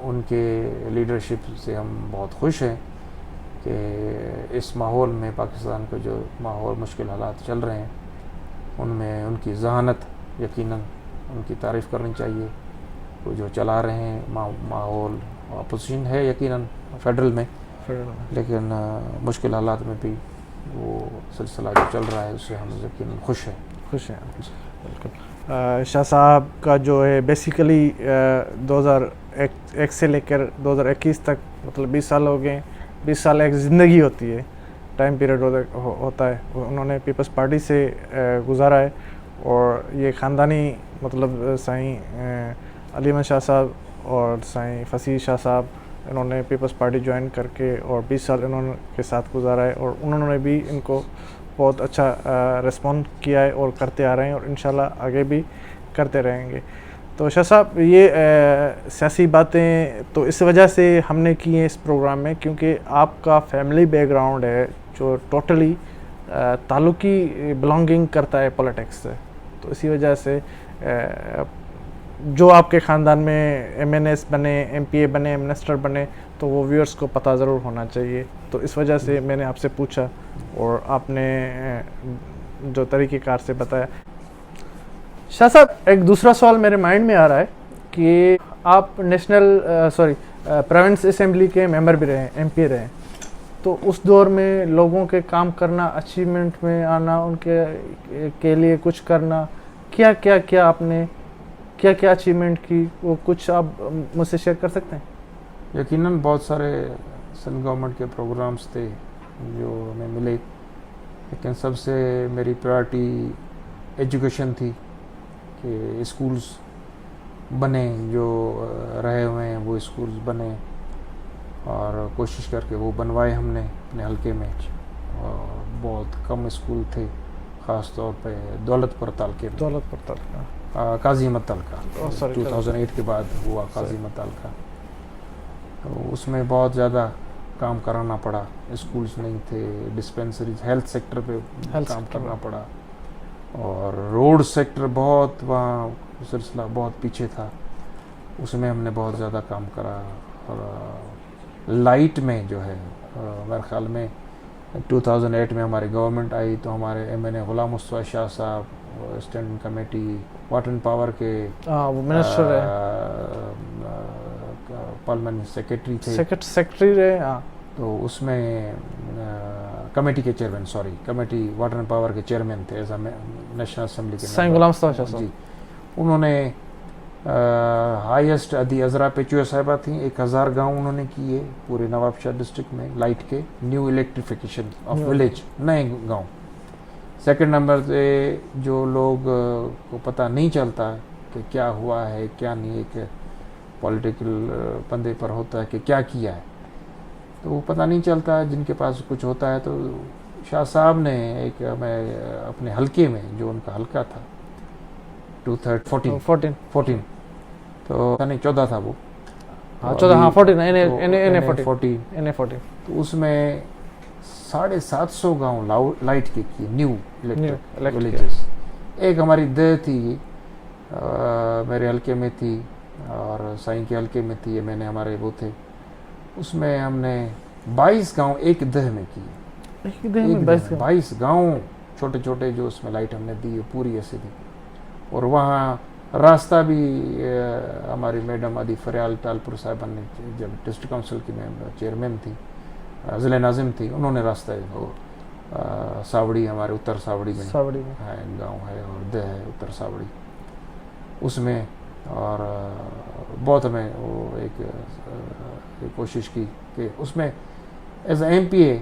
उनके लीडरशिप से हम बहुत खुश हैं कि इस माहौल में, पाकिस्तान का जो माहौल, मुश्किल हालात चल रहे हैं, उनमें उनकी जहानत यकीनन उनकी तारीफ़ करनी चाहिए। वो जो चला रहे हैं माहौल, अपोजिशन है यकीनन फेडरल में, लेकिन मुश्किल हालात में भी वो सिलसिला जो चल रहा है उससे हम यकीनन खुश हैं। बिल्कुल। शाह साहब का जो है बेसिकली 2001 से लेकर 2021 तक, मतलब 20 साल हो गए। 20 साल एक ज़िंदगी होती है, टाइम पीरियड होता है, उन्होंने पीपल्स पार्टी से गुजारा है। और ये ख़ानदानी, मतलब साईं अलीमन शाह साहब और साईं फसीह शाह साहब, इन्होंने पीपल्स पार्टी ज्वाइन करके और 20 साल इन्होंने के साथ गुजारा है, और उन्होंने भी इनको बहुत अच्छा रिस्पॉन्ड किया है और करते आ रहे हैं, और इंशाल्लाह आगे भी करते रहेंगे। तो शाह साहब, ये सियासी बातें तो इस वजह से हमने की हैं इस प्रोग्राम में क्योंकि आपका फैमिली बैकग्राउंड है जो टोटली ताल्लुकी बिलोंगिंग करता है पॉलिटिक्स से। तो इसी वजह से जो आपके ख़ानदान में MNS बने, MPA बने, मिनिस्टर बने, तो वो व्यूअर्स को पता ज़रूर होना चाहिए। तो इस वजह से मैंने आपसे पूछा और आपने जो तरीक़ेकार से बताया। शाह साहब, एक दूसरा सवाल मेरे माइंड में आ रहा है कि आप प्रोविंस असेंबली के मेंबर भी रहे, MP रहे, तो उस दौर में लोगों के काम करना, अचीवमेंट में आना, उनके के लिए कुछ करना, क्या क्या क्या आपने क्या क्या अचीवमेंट की, वो कुछ आप मुझसे शेयर कर सकते हैं? यकीनन बहुत सारे सेंट्रल गवर्नमेंट के प्रोग्राम्स थे जो हमें मिले, लेकिन सबसे मेरी प्रायोरिटी एजुकेशन थी कि स्कूल्स बने, जो रहे हुए हैं वो स्कूल्स बने, और कोशिश करके वो बनवाए हमने अपने हलके में। और बहुत कम स्कूल थे, ख़ास तौर पे दौलतपुर तालके में, काजी अहमद तालका 2008 के बाद हुआ काजी अहमद तालका, तो उसमें बहुत ज़्यादा काम कराना पड़ा। स्कूल्स नहीं थे, डिस्पेंसरीज, हेल्थ सेक्टर पे काम करना पड़ा, और रोड सेक्टर बहुत, वहाँ सिलसिला बहुत पीछे था, उसमें हमने बहुत ज़्यादा काम करा। और लाइट में जो है मेरे ख्याल में 2008 में हमारी गवर्नमेंट आई तो हमारे MNA गुलाम मुस्तफ़ा शाह साहब standing committee water and power के वो मिनिस्टर है, पार्लियामेंट सेक्रेटरी थे, सेक्रेटरी रहे। तो उसमें कमेटी के chairman, committee water and power के चेयरमैन थे एज नेशनल असेंबली के साईं गुलाम मुस्तफ़ा शाह जी। उन्होंने हाईएस्ट अदी अजरा पेचुआ साहिबा थी, 1000 गांव उन्होंने किए पूरे नवाबशाह डिस्ट्रिक्ट में लाइट के, न्यू इलेक्ट्रिफिकेशन ऑफ विलेज, नए गांव। सेकंड नंबर पे जो लोग को पता नहीं चलता कि क्या हुआ है क्या नहीं, एक पॉलिटिकल पंदे पर होता है कि क्या किया है, तो वो पता नहीं चलता। जिनके पास कुछ होता है, तो शाह साहब ने एक, मैं अपने हलके में, जो उनका हलका था 14 तो नहीं 14 था वो, 14 तो उसमें 750 गांव लाइट के किए, न्यू इलेक्ट्रिक विलेजेस। एक हमारी दह थी मेरे हल्के में थी और साईं के हल्के में थी, ये मैंने हमारे वो थे, उसमें हमने 22 गांव एक दह में किए। एक दिन में 22 गांव छोटे छोटे जो उसमें लाइट हमने दी, पूरी ऐसे दी। और वहाँ रास्ता भी हमारी मैडम आदि फरियाल तालपुर साहबा ने, जब डिस्ट्रिक्ट काउंसिल की चेयरमैन थी, ज़िला नाजिम थी, उन्होंने रास्ता वो सावड़ी, हमारे उत्तर सावड़ी में है गांव है और दह है उत्तर सावड़ी, उसमें। और बहुत हमें वो एक कोशिश की कि उसमें एज MPA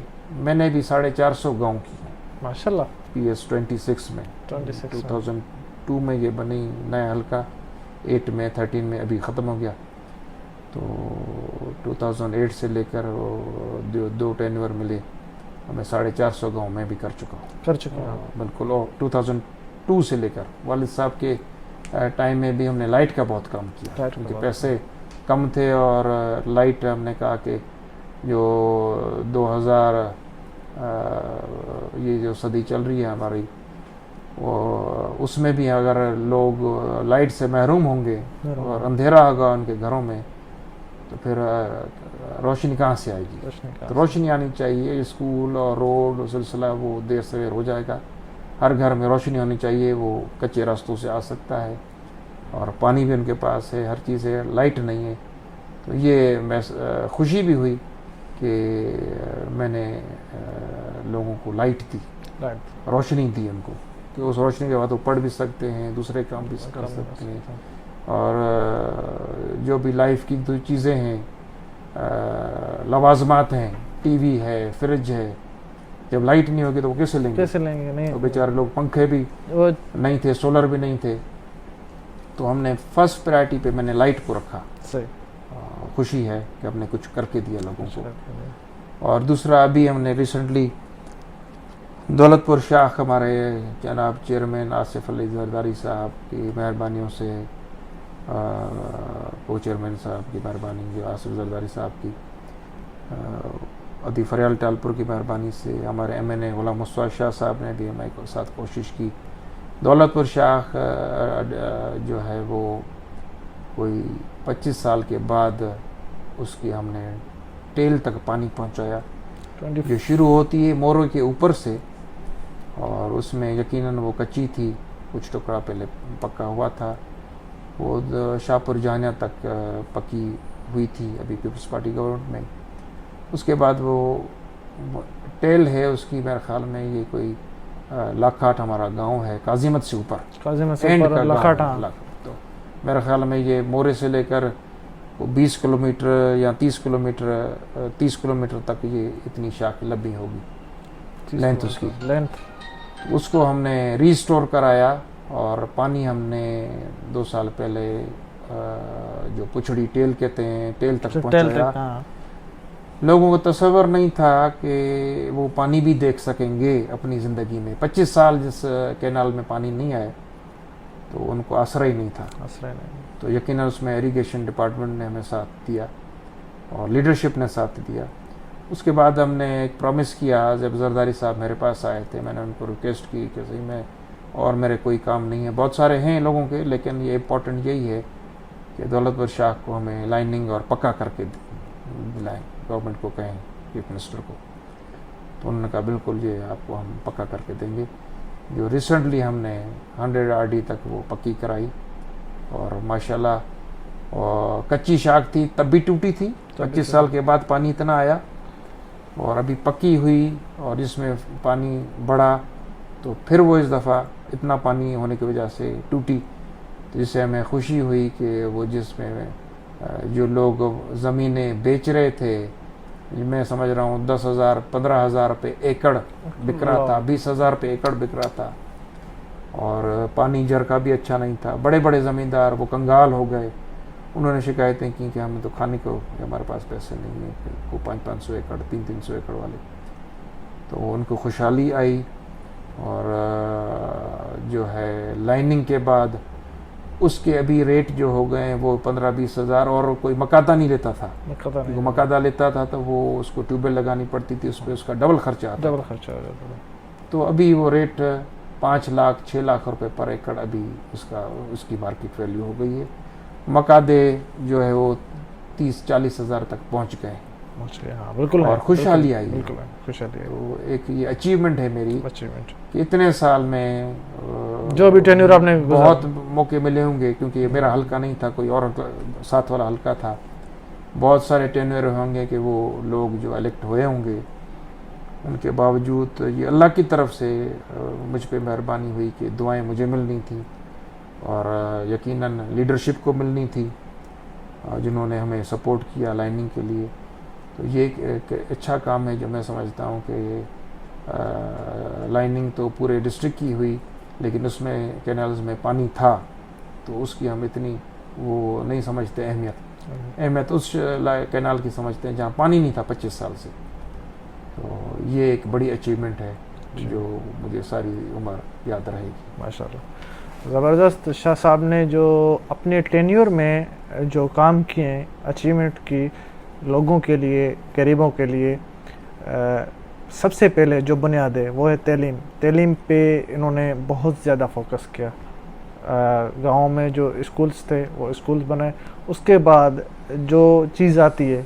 मैंने भी 450 गांव किए माशाल्लाह। PS 26 में 2002 में ये बनी नया हल्का, 8 में 13 में अभी ख़त्म हो गया। तो 2008 से लेकर दो टेन्योर मिले, मैं 450 गांव में भी कर चुका हूँ। बिल्कुल। और 2002 से लेकर वालिद साहब के टाइम में भी हमने लाइट का बहुत काम किया, क्योंकि पैसे कम थे। और लाइट हमने कहा कि जो 2000 ये जो सदी चल रही है हमारी, वो उसमें भी अगर लोग लाइट से महरूम होंगे और अंधेरा होगा उनके घरों में, तो फिर रोशनी कहाँ से आएगी? तो रोशनी आनी चाहिए। स्कूल और रोड सिलसिला वो देर सवेर हो जाएगा। हर घर में रोशनी होनी चाहिए, वो कच्चे रास्तों से आ सकता है, और पानी भी उनके पास है, हर चीज़ है, लाइट नहीं है। तो ये मैं खुशी भी हुई कि मैंने लोगों को लाइट दी, रोशनी दी उनको, कि उस रोशनी के बाद वो पढ़ भी सकते हैं, दूसरे काम भी कर सकते हैं। और जो भी लाइफ की जो चीज़ें हैं, लवाजमात हैं, टीवी है, फ्रिज है, जब लाइट नहीं होगी तो वो कैसे लेंगे? नहीं, तो बेचारे लोग, पंखे भी नहीं थे, सोलर भी नहीं थे। तो हमने फर्स्ट प्रायोरिटी पे मैंने लाइट को रखा। खुशी है कि हमने कुछ करके दिया लोगों को। और दूसरा, अभी हमने रिसेंटली दौलतपुर शाख, हमारे जनाब चेयरमैन आसिफ अली जरदारी साहब की मेहरबानियों से, को चेयरमैन साहब की मेहरबानी, जो आसिफ जरदारी साहब की, अदी फरियाल तालपुर की मेहरबानी से, हमारे MNA गुलाम मुस्तफा शाह साहब ने भी हमारे साथ कोशिश की। दौलतपुर शाख जो है वो कोई 25 साल के बाद उसकी हमने टेल तक पानी पहुंचाया, जो शुरू होती है मोरो के ऊपर से, और उसमें यकीनन वो कच्ची थी, कुछ टुकड़ा पहले पक्का हुआ था। वो शाहपुर जानिया तक पक्की हुई थी अभी पीपल्स पार्टी गवर्नमेंट में। उसके बाद वो टेल है उसकी, मेरे ख्याल में ये कोई लाखाट हमारा गांव है, काजिमत से ऊपर लाखाट। तो मेरे ख्याल में ये मोरे से लेकर 20 किलोमीटर या 30 किलोमीटर तक ये इतनी शाख लंबी होगी, लेंथ उसकी। उसको हमने रीस्टोर कराया, और पानी हमने 2 साल पहले जो पुछड़ी टेल कहते हैं, टेल तक पहुंचाया। लोगों को तसव्वुर नहीं था कि वो पानी भी देख सकेंगे अपनी ज़िंदगी में। 25 साल जिस कैनाल में पानी नहीं आए, तो उनको आसरा ही नहीं था। तो यकीनन उसमें इरिगेशन डिपार्टमेंट ने हमें साथ दिया और लीडरशिप ने साथ दिया। उसके बाद हमने एक प्रॉमिस किया, जब जरदारी साहब मेरे पास आए थे, मैंने उनको रिक्वेस्ट की कि सही में और मेरे कोई काम नहीं है, बहुत सारे हैं लोगों के, लेकिन ये इम्पोर्टेंट यही है कि दौलतपुर शाख को हमें लाइनिंग और पक्का करके दिलाएं, गवर्नमेंट को कहें, चीफ मिनिस्टर को। तो उन्होंने कहा बिल्कुल ये आपको हम पक्का करके देंगे। जो रिसेंटली हमने 100 RD तक वो पक्की कराई, और माशाल्लाह और कच्ची शाख थी तब भी टूटी थी, 25 साल के बाद पानी इतना आया, और अभी पक्की हुई और इसमें पानी बढ़ा, तो फिर वो इस दफ़ा इतना पानी होने की वजह से टूटी। तो जिससे हमें खुशी हुई कि वो जिसमें जो लोग ज़मीनें बेच रहे थे, मैं समझ रहा हूँ 10,000 15,000 रुपये एकड़ बिक रहा था, 20,000 रुपये एकड़ बिक रहा था, और पानी जर का भी अच्छा नहीं था। बड़े बड़े ज़मींदार वो कंगाल हो गए, उन्होंने शिकायतें की कि हमें तो खाने को हमारे पास पैसे नहीं है, वो 500-500 एकड़ 300-300 एकड़ वाले। तो उनको खुशहाली आई, और जो है लाइनिंग के बाद उसके अभी रेट जो हो गए वो 15-20 हज़ार। और कोई मकादा नहीं लेता था, वो मकादा लेता था तो वो उसको ट्यूबवेल लगानी पड़ती थी, उस पर उसका डबल खर्चा हो जाता था। तो अभी वो रेट 5 लाख 6 लाख रुपए पर एकड़ अभी उसकी मार्केट वैल्यू हो गई है। मकादे जो है वो 30-40 हज़ार तक पहुंच गए। हाँ बिल्कुल। और खुशहाली आई है। बिल्कुल खुशहाली है। तो एक ये अचीवमेंट है मेरी अचीवमेंट कि इतने साल में जो भी टेन्योर आपने बहुत मौके मिले होंगे, क्योंकि ये मेरा हल्का नहीं था, कोई और साथ वाला हल्का था। बहुत सारे टेन्योर होंगे कि वो लोग जो इलेक्ट हुए होंगे, उनके बावजूद ये अल्लाह की तरफ से मुझ पे मेहरबानी हुई कि दुआएं मुझे मिलनी थी और यकीनन लीडरशिप को मिलनी थी जिन्होंने हमें सपोर्ट किया लाइनिंग के लिए। तो ये एक अच्छा काम है जो मैं समझता हूँ कि लाइनिंग तो पूरे डिस्ट्रिक्ट की हुई, लेकिन उसमें कैनाल्स में पानी था तो उसकी हम इतनी वो नहीं समझते अहमियत उस कैनाल की समझते हैं जहाँ पानी नहीं था 25 साल से। तो ये एक बड़ी अचीवमेंट है जो मुझे सारी उम्र याद रहेगी। माशाल्लाह, ज़बरदस्त। शाह साहब ने जो अपने टेन्योर में जो काम किए, अचीवमेंट की लोगों के लिए, गरीबों के लिए, सबसे पहले जो बुनियाद है वो है तालीम पे इन्होंने बहुत ज़्यादा फोकस किया। गाँव में जो स्कूल्स थे वो स्कूल्स बनाए। उसके बाद जो चीज़ आती है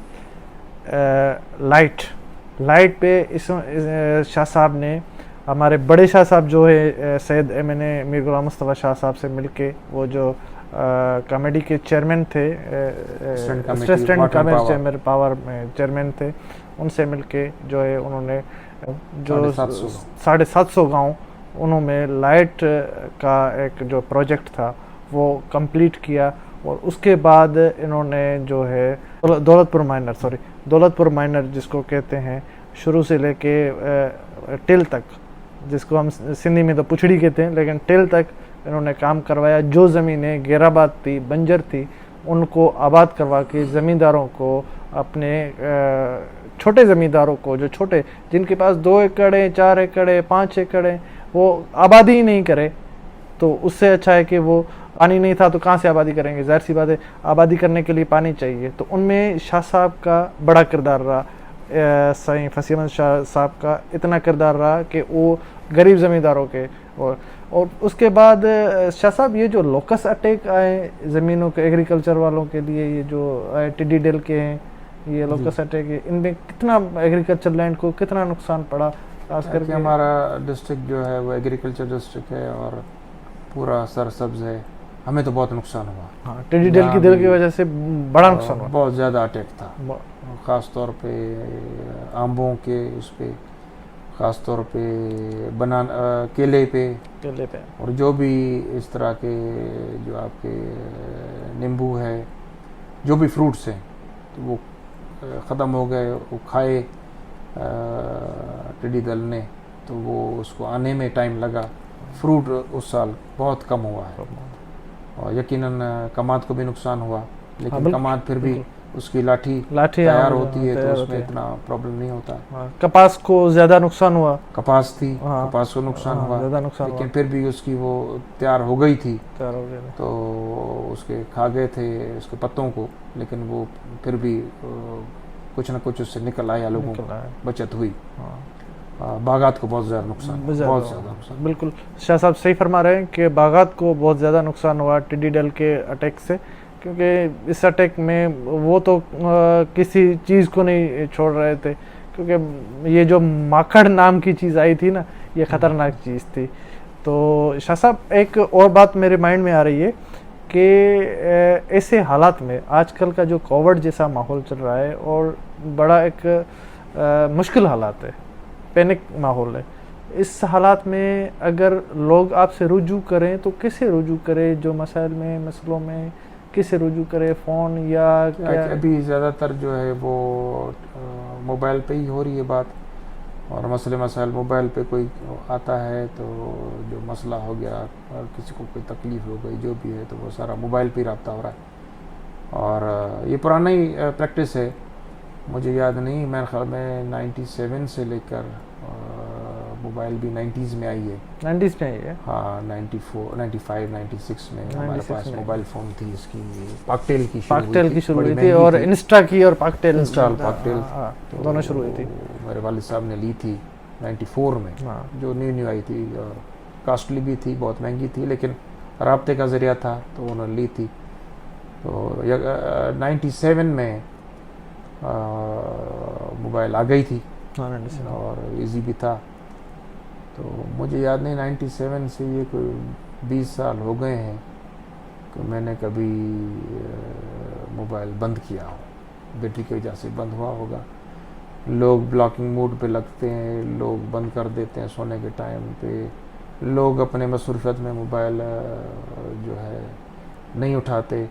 लाइट पे इस शाह साहब ने, हमारे बड़े शाह साहब जो है सैयद MNA मीर गुलाम मुस्तफ़ा शाह साहब से मिलके, वो जो कमेटी के चेयरमैन थे, असिस्टेंट कमेटी चैम्बर पावर में चेयरमैन थे, उनसे मिलके जो है उन्होंने जो 750 गाँव उन्होंने लाइट का एक जो प्रोजेक्ट था वो कंप्लीट किया। और उसके बाद इन्होंने जो है दौलतपुर माइनर जिसको कहते हैं, शुरू से लेके टिल तक, जिसको हम सिंधी में तो पुछड़ी कहते हैं, लेकिन टिल तक इन्होंने काम करवाया। जो ज़मीनें गैराबाद थी, बंजर थी, उनको आबाद करवा के ज़मींदारों को, अपने छोटे ज़मींदारों को, जो छोटे जिनके पास 2 एकड़ है, 4 एकड़ है, 5 एकड़ है, वो आबादी ही नहीं करे तो उससे अच्छा है कि वो, पानी नहीं था तो कहाँ से आबादी करेंगे, ज़ाहिर सी बात है आबादी करने के लिए पानी चाहिए। तो उनमें शाह साहब का बड़ा किरदार रहा, सईं फसीह अहमद शाह साहब का इतना किरदार रहा कि वो गरीब ज़मींदारों के। और उसके बाद शाह साहब ये जो लोकस अटैक आए ज़मीनों के, एग्रीकल्चर वालों के लिए, ये जो टिड्डी दल के हैं, ये लोकस अटैक है, इनमें कितना एग्रीकल्चर लैंड को कितना नुकसान पड़ा? खास करके हमारा डिस्ट्रिक्ट जो है वो एग्रीकल्चर डिस्ट्रिक्ट है और पूरा सरसब्ज है। हमें तो बहुत नुकसान हुआ। हाँ, टिड्डी दल की वजह से बड़ा नुकसान हुआ। बहुत ज़्यादा अटैक था, ख़ास तौर पे आम्बों के उस पे, ख़ास तौर पे केले पे और जो भी इस तरह के जो आपके नींबू है, जो भी फ्रूट्स हैं, तो वो ख़त्म हो गए, वो खाए टिड्डी दल ने, तो वो उसको आने में टाइम लगा। फ्रूट उस साल बहुत कम हुआ है और यकीनन कमाद को भी नुकसान हुआ, लेकिन कमाद फिर भी उसकी लाठी तैयार होती है तो उसमें इतना प्रॉब्लम नहीं होता। कपास को ज़्यादा नुकसान हुआ, कपास को नुकसान हुआ, लेकिन फिर भी उसकी वो तैयार हो गई थी, तो उसके खा गए थे उसके पत्तों को, लेकिन वो फिर भी कुछ ना कुछ उससे निकल आया, लोगों को बचत हुई। बागात को बहुत ज़्यादा नुकसान। बिल्कुल, शाह साहब सही फरमा रहे हैं कि बागात को बहुत ज़्यादा नुकसान हुआ टिड्डी दल के अटैक से, क्योंकि इस अटैक में वो तो किसी चीज़ को नहीं छोड़ रहे थे, क्योंकि ये जो माकड़ नाम की चीज़ आई थी ना, ये ख़तरनाक चीज़ थी। तो शाह साहब एक और बात मेरे माइंड में आ रही है कि ऐसे हालात में आजकल का जो कोविड जैसा माहौल चल रहा है और बड़ा एक मुश्किल हालात है, पैनिक माहौल है, इस हालात में अगर लोग आपसे रुजू करें तो कैसे रुजू करें, जो मसलों में कैसे रुजू करें, फ़ोन या क्या? अभी ज़्यादातर जो है वो मोबाइल पे ही हो रही है बात, और मसाइल मोबाइल पे कोई आता है तो जो मसला हो गया और किसी को कोई तकलीफ़ हो गई, जो भी है, तो वो सारा मोबाइल पे ही रब्ता हो रहा है। और ये पुराना ही प्रैक्टिस है, मुझे याद नहीं, मेरे ख्याल में 97 से लेकर मोबाइल भी 90s में आई है। 90s में आई है? हाँ, 94, 95, 96 में हमारे पास मोबाइल फ़ोन थी। इसकी पाकटेल की शुरू हुई थी और इंस्टा की और पाकटेल दोनों शुरू हुई थी। मेरे वालिद साहब ने ली थी 94 में, जो न्यू आई थी, और कॉस्टली भी थी, बहुत महंगी थी, लेकिन राब्ते का ज़रिया था तो उन्होंने ली थी। तो 97 में मोबाइल आ गई थी और इजी भी था। तो मुझे याद नहीं 97 से ये कोई 20 साल हो गए हैं कि मैंने कभी मोबाइल बंद किया हो, बैटरी की वजह से बंद हुआ होगा। लोग ब्लॉकिंग मोड पे लगते हैं, लोग बंद कर देते हैं सोने के टाइम पे, लोग अपने मसरूफियत में मोबाइल जो है नहीं उठाते।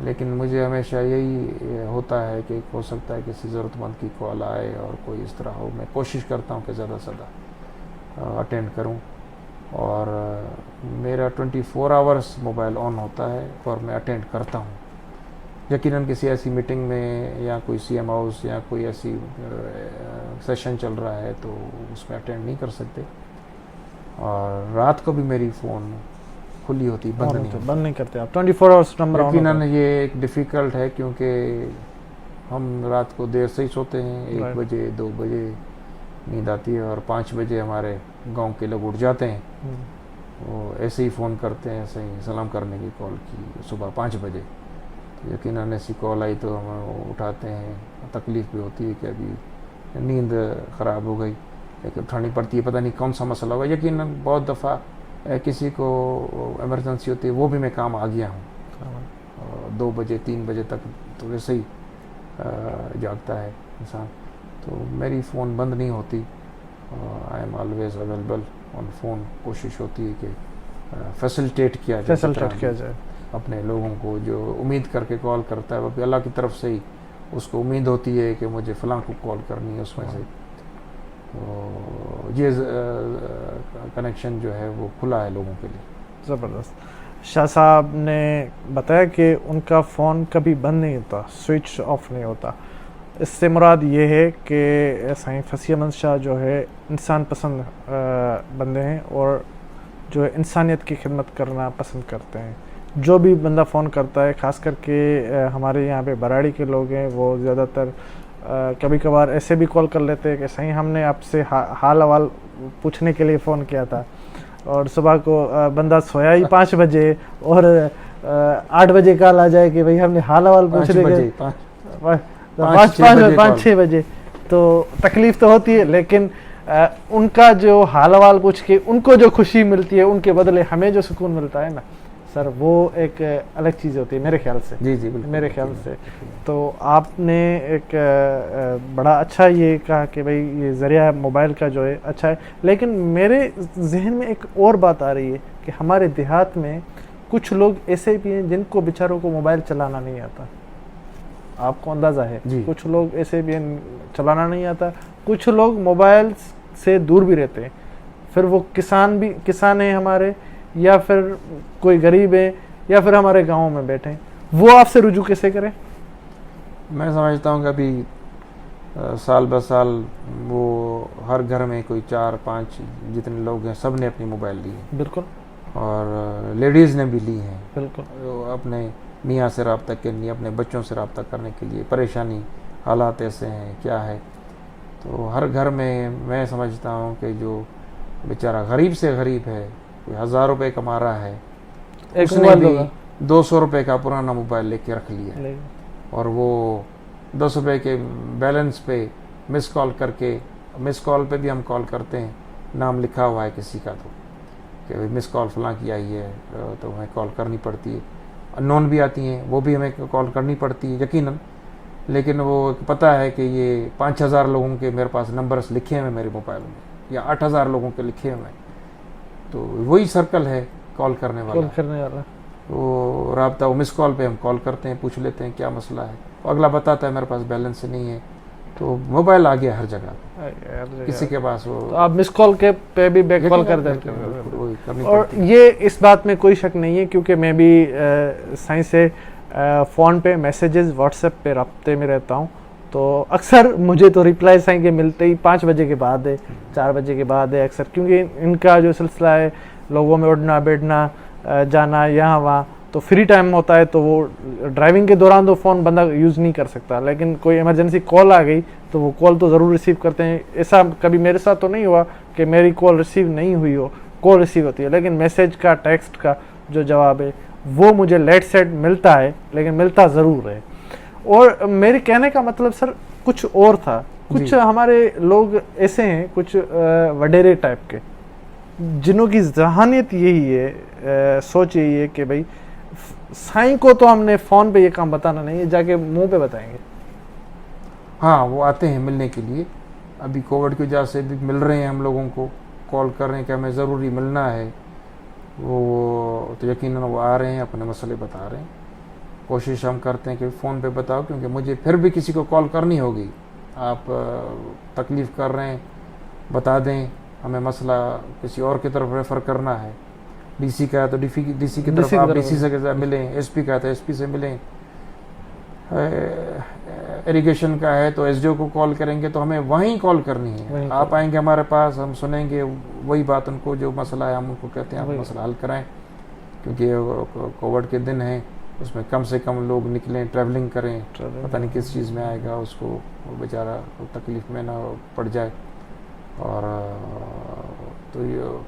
लेकिन मुझे हमेशा यही होता है कि हो सकता है किसी ज़रूरतमंद की कॉल आए और कोई इस तरह हो। मैं कोशिश करता हूँ कि ज़्यादा से ज़्यादा अटेंड करूँ, और मेरा 24 आवर्स मोबाइल ऑन होता है और मैं अटेंड करता हूँ। यकीनन किसी ऐसी मीटिंग में या कोई CM हाउस या कोई ऐसी सेशन चल रहा है तो उसमें अटेंड नहीं कर सकते। और रात को भी मेरी फ़ोन खुली होती, बंद नहीं करते आप, 24 आवर्स नंबर ऑन। यकीनन ये एक डिफ़िकल्ट है क्योंकि हम रात को देर से ही सोते हैं, 1 बजे 2 बजे नींद आती है और 5 बजे हमारे गांव के लोग उठ जाते हैं। वो ऐसे ही फ़ोन करते हैं, ऐसे ही सलाम करने की कॉल की सुबह 5 बजे। तो यकीनन ऐसी कॉल आई तो हम उठाते हैं। तकलीफ़ भी होती है कि अभी नींद ख़राब हो गई, लेकिन उठानी पड़ती है, पता नहीं कौन सा मसला होगा। यकीनन बहुत दफ़ा किसी को इमरजेंसी होती है, वो भी मैं काम आ गया हूँ। 2 बजे 3 बजे तक तो वैसे ही जागता है इंसान। तो मेरी फ़ोन बंद नहीं होती, I am always available on phone. कोशिश होती है कि फैसिलिटेट किया जाए अपने लोगों को। जो उम्मीद करके कॉल करता है वो भी अल्लाह की तरफ से ही उसको उम्मीद होती है कि मुझे फ़लाँ को कॉल करनी है उसमें से। तो ये कनेक्शन जो है वो खुला है लोगों के लिए। ज़बरदस्त। शाह साहब ने बताया कि उनका फ़ोन कभी बंद नहीं होता, स्विच ऑफ नहीं होता। इससे मुराद ये है कि साईं फसी अहमद शाह जो है इंसान पसंद बंदे हैं और जो है इंसानियत की खिदमत करना पसंद करते हैं। जो भी बंदा फ़ोन करता है, ख़ास करके हमारे यहाँ पे बराड़ी के लोग हैं, वो ज़्यादातर कभी कभार ऐसे भी कॉल कर लेते हैं कि सही हमने आपसे हाल अहवाल पूछने के लिए फ़ोन किया था, और सुबह को बंदा सोया ही 5 बजे और 8 बजे कॉल आ जाए कि भाई हमने हाल अहवाल पूछ रहे 5-6 बजे। तो तकलीफ़ तो होती है, लेकिन उनका जो हाल अहवाल पूछ के उनको जो खुशी मिलती है, उनके बदले हमें जो सुकून मिलता है ना सर, वो एक अलग चीज़ होती है मेरे ख्याल से। जी बिल्कुल, मेरे ख्याल से। तो आपने एक बड़ा अच्छा ये कहा कि भाई ये ज़रिया मोबाइल का जो है अच्छा है, लेकिन मेरे जहन में एक और बात आ रही है कि हमारे देहात में कुछ लोग ऐसे भी हैं जिनको बेचारों को मोबाइल चलाना नहीं आता। आपको अंदाज़ा है, कुछ लोग ऐसे भी चलाना नहीं आता, कुछ लोग मोबाइल से दूर भी रहते हैं। फिर वो किसान हैं हमारे, या फिर कोई गरीब है, या फिर हमारे गाँव में बैठे हैं, वो आपसे रुजू कैसे करें? मैं समझता हूँ कि अभी साल ब साल वो हर घर में कोई 4-5 जितने लोग हैं सब ने अपनी मोबाइल ली है। बिल्कुल। और लेडीज़ ने भी ली हैं। बिल्कुल। अपने मियाँ से रब्ता करनी, अपने बच्चों से रब्ता करने के लिए। परेशानी, हालात ऐसे हैं, क्या है, तो हर घर में मैं समझता हूँ कि जो बेचारा गरीब से गरीब है, कोई 1000 रुपये कमा रहा है, उसने भी 200 रुपये का पुराना मोबाइल लेके रख लिया, और वो 10 रुपये के बैलेंस पे मिस कॉल करके, मिस कॉल पे भी हम कॉल करते हैं, नाम लिखा हुआ है किसी का तो कि भाई मिस कॉल फलां की आई है, तो हमें कॉल करनी पड़ती है। अननोन भी आती हैं, वो भी हमें कॉल करनी पड़ती है यकीनन, लेकिन वो पता है कि ये 5000 लोगों के मेरे पास नंबर्स लिखे हुए मेरे मोबाइल में, या 8000 लोगों के लिखे हुए हैं। तो वही सर्कल है कॉल करने वाला। वो राब्ता, वो मिस कॉल पे हम कॉल करते हैं, पूछ लेते हैं क्या मसला है, तो अगला बताता है मेरे पास बैलेंस नहीं है। तो मोबाइल आ गया हर जगह किसी के पास, वो तो आप मिस कॉल के पे भी बैक कॉल कर देते हैं। और ये इस बात में कोई शक नहीं है, क्योंकि मैं भी साईं से फ़ोन पे मैसेजेस व्हाट्सएप पे रब्ते में रहता हूँ, तो अक्सर मुझे तो रिप्लाई साईं के मिलते ही 5 बजे के बाद है, 4 बजे के बाद है अक्सर, क्योंकि इनका जो सिलसिला है लोगों में उठना बैठना, जाना यहाँ वहाँ, तो फ्री टाइम होता है, तो वो ड्राइविंग के दौरान तो फ़ोन बंदा यूज़ नहीं कर सकता, लेकिन कोई इमरजेंसी कॉल आ गई तो वो कॉल तो ज़रूर रिसीव करते हैं। ऐसा कभी मेरे साथ तो नहीं हुआ कि मेरी कॉल रिसीव नहीं हुई हो, कॉल रिसीव होती है, लेकिन मैसेज का, टेक्स्ट का जो जवाब है वो मुझे लेट सेट मिलता है, लेकिन मिलता ज़रूर है। और मेरे कहने का मतलब सर कुछ और था, कुछ हमारे लोग ऐसे हैं, कुछ वडेरे टाइप के, जिन्हों की जहानियत यही है, सोच यही है कि भाई साईं को तो हमने फ़ोन पे ये काम बताना नहीं है, जाके मुंह पे बताएंगे। हाँ, वो आते हैं मिलने के लिए, अभी कोविड की वजह से भी मिल रहे हैं, हम लोगों को कॉल कर रहे हैं कि हमें ज़रूरी मिलना है, वो तो यकीनन वो आ रहे हैं, अपने मसले बता रहे हैं। कोशिश हम करते हैं कि फ़ोन पे बताओ, क्योंकि मुझे फिर भी किसी को कॉल करनी होगी, आप तकलीफ़ कर रहे हैं, बता दें, हमें मसला किसी और की तरफ रेफ़र करना है, डीसी का है तो डीसी की तरफ आप डीसी से मिलें, एसपी का है तो एसपी से मिलें, इरिगेशन का है तो एसडीओ को कॉल करेंगे तो हमें वहीं कॉल करनी है। आप आएंगे हमारे पास, हम सुनेंगे वही बात, उनको जो मसला है हम उनको कहते हैं आप मसला हल कराएं, क्योंकि कोविड के दिन हैं, उसमें कम से कम लोग निकलें, ट्रैवलिंग करें, पता नहीं किस चीज़ में आएगा उसको, वो बेचारा तकलीफ़ में ना पड़ जाए। और तो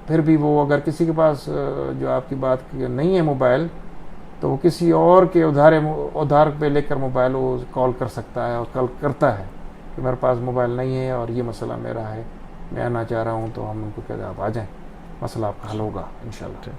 फिर भी वो अगर किसी के पास जो आपकी बात नहीं है मोबाइल, तो वो किसी और के उधार पे लेकर मोबाइल वो कॉल कर सकता है और कॉल करता है कि मेरे पास मोबाइल नहीं है और ये मसला मेरा है, मैं आना चाह रहा हूँ, तो हम उनको कहते हैं आप आ जाएं, मसला आपका हल होगा इंशाल्लाह।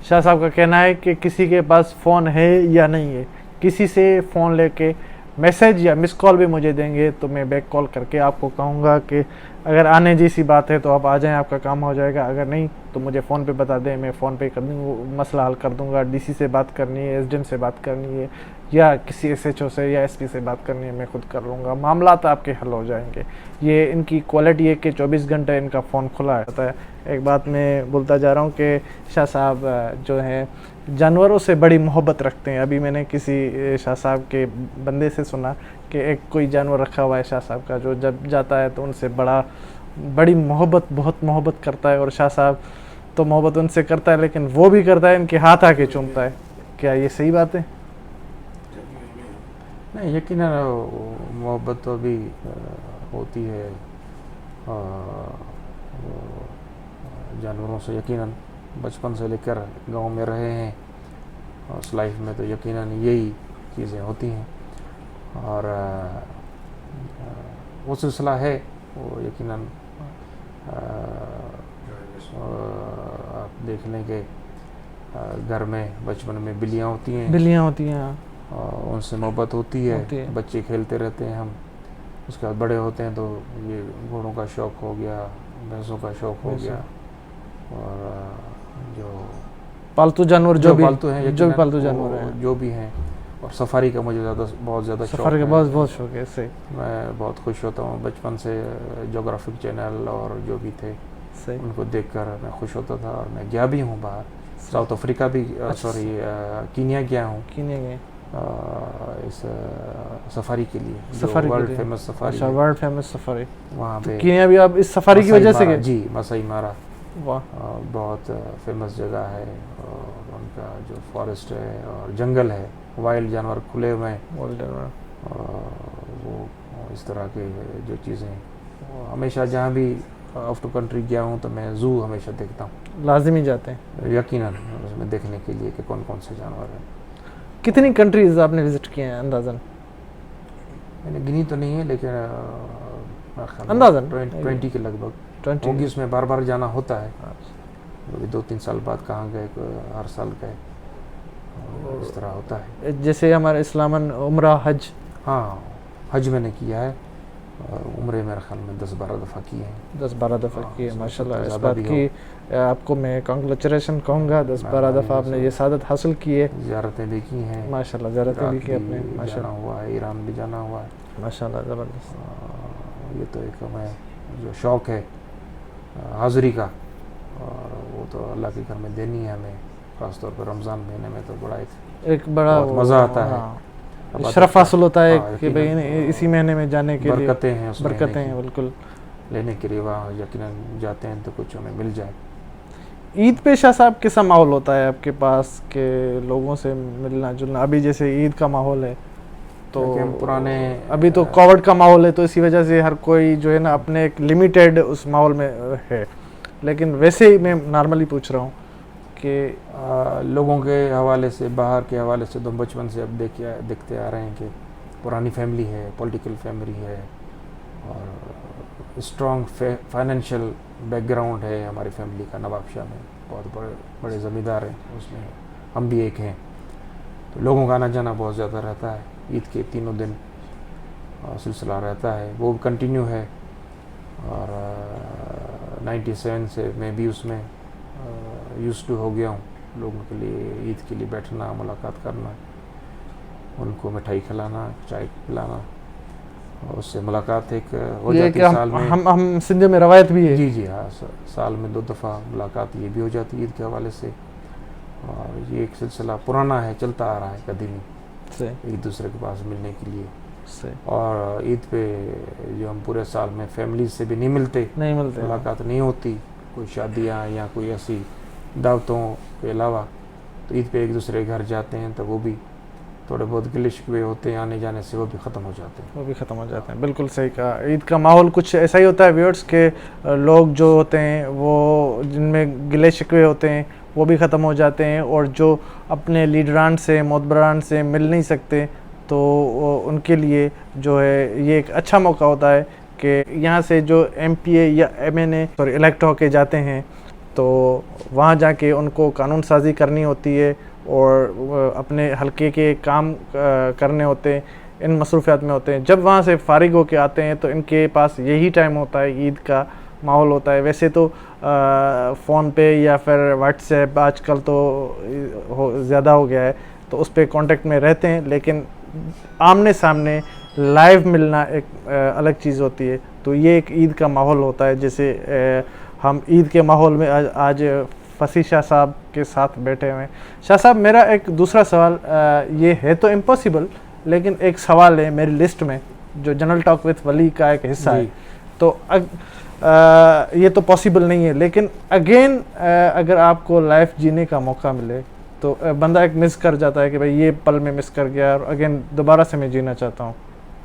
शाह साहब का कहना है कि किसी के पास फ़ोन है या नहीं है, किसी से फ़ोन लेके मैसेज या मिस कॉल भी मुझे देंगे तो मैं बैक कॉल करके आपको कहूँगा कि अगर आने जैसी बात है तो आप आ जाएं, आपका काम हो जाएगा, अगर नहीं तो मुझे फ़ोन पे बता दें, मैं फ़ोन पे कर दूँगा, मसला हल कर दूँगा। डीसी से बात करनी है, एसडीएम से बात करनी है, या किसी एसएचओ से या एसपी से बात करनी है, मैं खुद कर लूँगा, मामला तो आपके हल हो जाएंगे। ये इनकी क्वालिटी है कि 24 घंटे इनका फ़ोन खुला रहता है। एक बात मैं बोलता जा रहा हूँ कि शाह साहब जो हैं जानवरों से बड़ी मोहब्बत रखते हैं। अभी मैंने किसी शाह साहब के बंदे से सुना कि एक कोई जानवर रखा हुआ है शाह साहब का, जो जब जाता है तो उनसे बड़ी बहुत मोहब्बत करता है, और शाह साहब तो मोहब्बत उनसे करता है लेकिन वो भी करता है इनके हाथ आके चूमता है। क्या ये सही बात है? नहीं, यकीनन मोहब्बत तो अभी होती है जानवरों से, यकीनन बचपन से लेकर गांव में रहे हैं और उस लाइफ में तो यकीनन यही चीज़ें होती हैं, और वो सिलसिला है वो यकीनन आप देख लें कि घर में बचपन में बिल्लियाँ होती हैं और उनसे मोहब्बत होती है, बच्चे खेलते रहते हैं, हम उसके बाद बड़े होते हैं तो ये घोड़ों का शौक़ हो गया, भैंसों का शौक़ हो गया, और जो पालतू जानवर जो भी पालतू हैं, जो भी पालतू जानवर हैं, जो भी हैं। और सफ़ारी का मुझे बहुत ज़्यादा शौक़ है, बहुत शौक़ है। सही, मैं बहुत खुश होता हूँ बचपन से, जोग्राफिक चैनल और जो भी थे उनको देखकर मैं खुश होता था, और मैं गया भी हूँ बाहर, साउथ अफ्रीका भी, सॉरी कीनिया गया हूँ, इस सफ़ारी के लिए, world famous Safari, world famous Safari वहाँ पे कीनिया भी आप इस सफ़ारी की वजह से गए? जी, मसाई मारा, वाह, बहुत फेमस जगह है, और उनका जो फॉरेस्ट है और जंगल है, वाइल्ड जानवर खुले हुए हैं, वो इस तरह के जो चीज़ें, हमेशा जहाँ भी आउट ऑफ कंट्री गया हूँ तो मैं ज़ू हमेशा देखता हूँ, लाजिमी जाते हैं यकीनन उसमें देखने के लिए कि कौन कौन से जानवर हैं। कितनी कंट्रीज आपने विजिट किए हैं अंदाज़न? मैंने गिनी तो नहीं है, लेकिन अंदाज़न 20 के लगभग होगी, उसमें बार बार जाना होता है, अभी 2-3 साल बाद कहाँ गए, हर साल गए, इस तरह होता है। जैसे हमारे इस्लामन उम्रा हज, हाँ हज मैंने किया है, उम्रे मेरे ख्याल में 10-12 दफ़ा किए हैं, 10-12 दफ़ा किए, माशाल्लाह। इस बात की आपको मैं कांग्रेचुलेशन कहूँगा, 10-12 दफ़ा आपने ये सादत हासिल की है। ज़ियारतें भी की हैं माशाल्लाह, ज़ियारतें भी की आपने, माशाल्लाह हुआ है, ईरान भी जाना हुआ है, माशाल्लाह, ज़बरदस्त। ये तो एक हमें जो शौक़ है हाज़िरी का, और वो तो अल्लाह के घर में देनी है हमें, ख़ासतौर पर रमज़ान महीने में तो बड़ा एक बड़ा मज़ा आता है, शरफ हासिल होता है कि भाई इसी महीने में जाने के लिए बरकतें हैं, बरकतें हैं, बिल्कुल लेने के लिए वहाँ यकीनन जाते हैं तो कुछ हमें मिल जाए। ईद पे शाह साहब कैसा माहौल होता है आपके पास के लोगों से मिलना जुलना? अभी जैसे ईद का माहौल है तो पुराने, अभी तो कोविड का माहौल है तो इसी वजह से हर कोई जो है ना अपने एक लिमिटेड उस माहौल में है, लेकिन वैसे ही मैं नॉर्मली पूछ रहा हूँ कि लोगों के हवाले से, बाहर के हवाले से तो बचपन से अब देखते आ रहे हैं कि पुरानी फैमिली है, पॉलिटिकल फैमिली है और स्ट्रॉन्ग फाइनेंशियल बैकग्राउंड है हमारी फैमिली का। नवाबशाह में बहुत बड़े ज़मींदार हैं, उसमें हम भी एक हैं। तो लोगों का आना जाना बहुत ज़्यादा रहता है। ईद के 3 दिन सिलसिला रहता है, वो कंटिन्यू है। और 97 से मैं भी उसमें यूज्ड टू हो गया हूँ। लोगों के लिए ईद के लिए बैठना, मुलाकात करना, उनको मिठाई खिलाना, चाय पिलाना, और उससे मुलाकात एक हो जाती है साल में। हम सिंध में रवायत भी है। जी जी हाँ, साल में 2 दफ़ा मुलाकात ये भी हो जाती है ईद के हवाले से। और ये एक सिलसिला पुराना है, चलता आ रहा है कदीमी से, एक दूसरे के पास मिलने के लिए से। और ईद पे जो हम पूरे साल में फैमिली से भी नहीं मिलते, मुलाकात नहीं होती, कोई शादियाँ या कोई ऐसी दावतों के अलावा, तो ईद पे एक दूसरे के घर जाते हैं तो वो भी थोड़े बहुत गिले शिकवे होते हैं, आने जाने से वो भी ख़त्म हो जाते हैं। बिल्कुल सही कहा। ईद का माहौल कुछ ऐसा ही होता है व्यूअर्स के लोग जो होते हैं वो जिनमें गिले शिकवे होते हैं वो भी ख़त्म हो जाते हैं, और जो अपने लीडरान से, मोतबरान से मिल नहीं सकते तो उनके लिए जो है ये एक अच्छा मौका होता है कि यहाँ से जो MPA या MNA इलेक्ट होके जाते हैं तो वहाँ जाके उनको कानून साजी करनी होती है और अपने हल्के के काम करने होते हैं, इन मसरूफियात में होते हैं। जब वहाँ से फारिग होके आते हैं तो इनके पास यही टाइम होता है, ईद का माहौल होता है। वैसे तो फ़ोन पे या फिर व्हाट्सएप आजकल तो ज़्यादा हो गया है, तो उस पर कांटेक्ट में रहते हैं, लेकिन आमने सामने लाइव मिलना एक अलग चीज़ होती है। तो ये एक ईद का माहौल होता है। जैसे हम ईद के माहौल में आज फसी शाह साहब के साथ बैठे हुए हैं। शाह साहब, मेरा एक दूसरा सवाल ये है तो इम्पॉसिबल, लेकिन एक सवाल है मेरी लिस्ट में जो जनरल टॉक विथ वली का एक हिस्सा है, तो ये तो पॉसिबल नहीं है, लेकिन अगेन अगर आपको लाइफ जीने का मौका मिले तो बंदा एक मिस कर जाता है कि भाई ये पल में मिस कर गया और अगेन दोबारा से मैं जीना चाहता हूँ।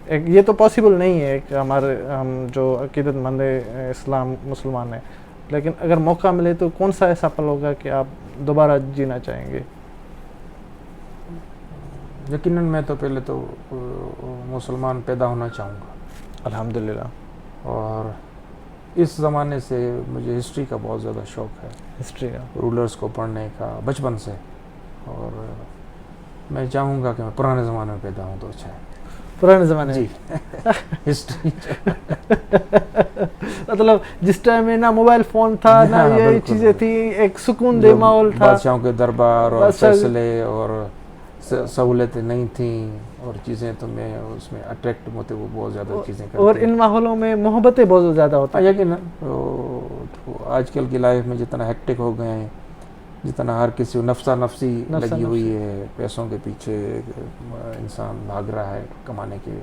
एक ये तो पॉसिबल नहीं है, एक हम जो अकीदतमंद इस्लाम मुसलमान हैं, लेकिन अगर मौका मिले तो कौन सा ऐसा पल होगा कि आप दोबारा जीना चाहेंगे? यकीनन मैं तो पहले तो मुसलमान पैदा होना चाहूँगा, अल्हम्दुलिल्लाह। और इस ज़माने से मुझे हिस्ट्री का बहुत ज़्यादा शौक़ है, हिस्ट्री का, रूलर्स को पढ़ने का बचपन से, और मैं चाहूँगा कि मैं पुराने ज़माने में पैदा हूँ तो अच्छा है। पुराने ज़माने जी हिस्ट्री मतलब जिस टाइम में ना मोबाइल फ़ोन था ना ये चीज़ें थी, एक सुकून दे माहौल था, बादशाहों के दरबार और फैसले और सहूलतें नहीं थी और चीज़ें, तो मैं उसमें अट्रैक्ट होते वो बहुत ज़्यादा चीज़ें करते। और इन माहौलों में मोहब्बतें बहुत ज़्यादा होती हैं। यकीन तो आजकल की लाइफ में जितना हेक्टिक हो गए हैं, जितना हर किसी नफ्सा नफ्सी लगी हुई है, पैसों के पीछे इंसान भाग रहा है कमाने की,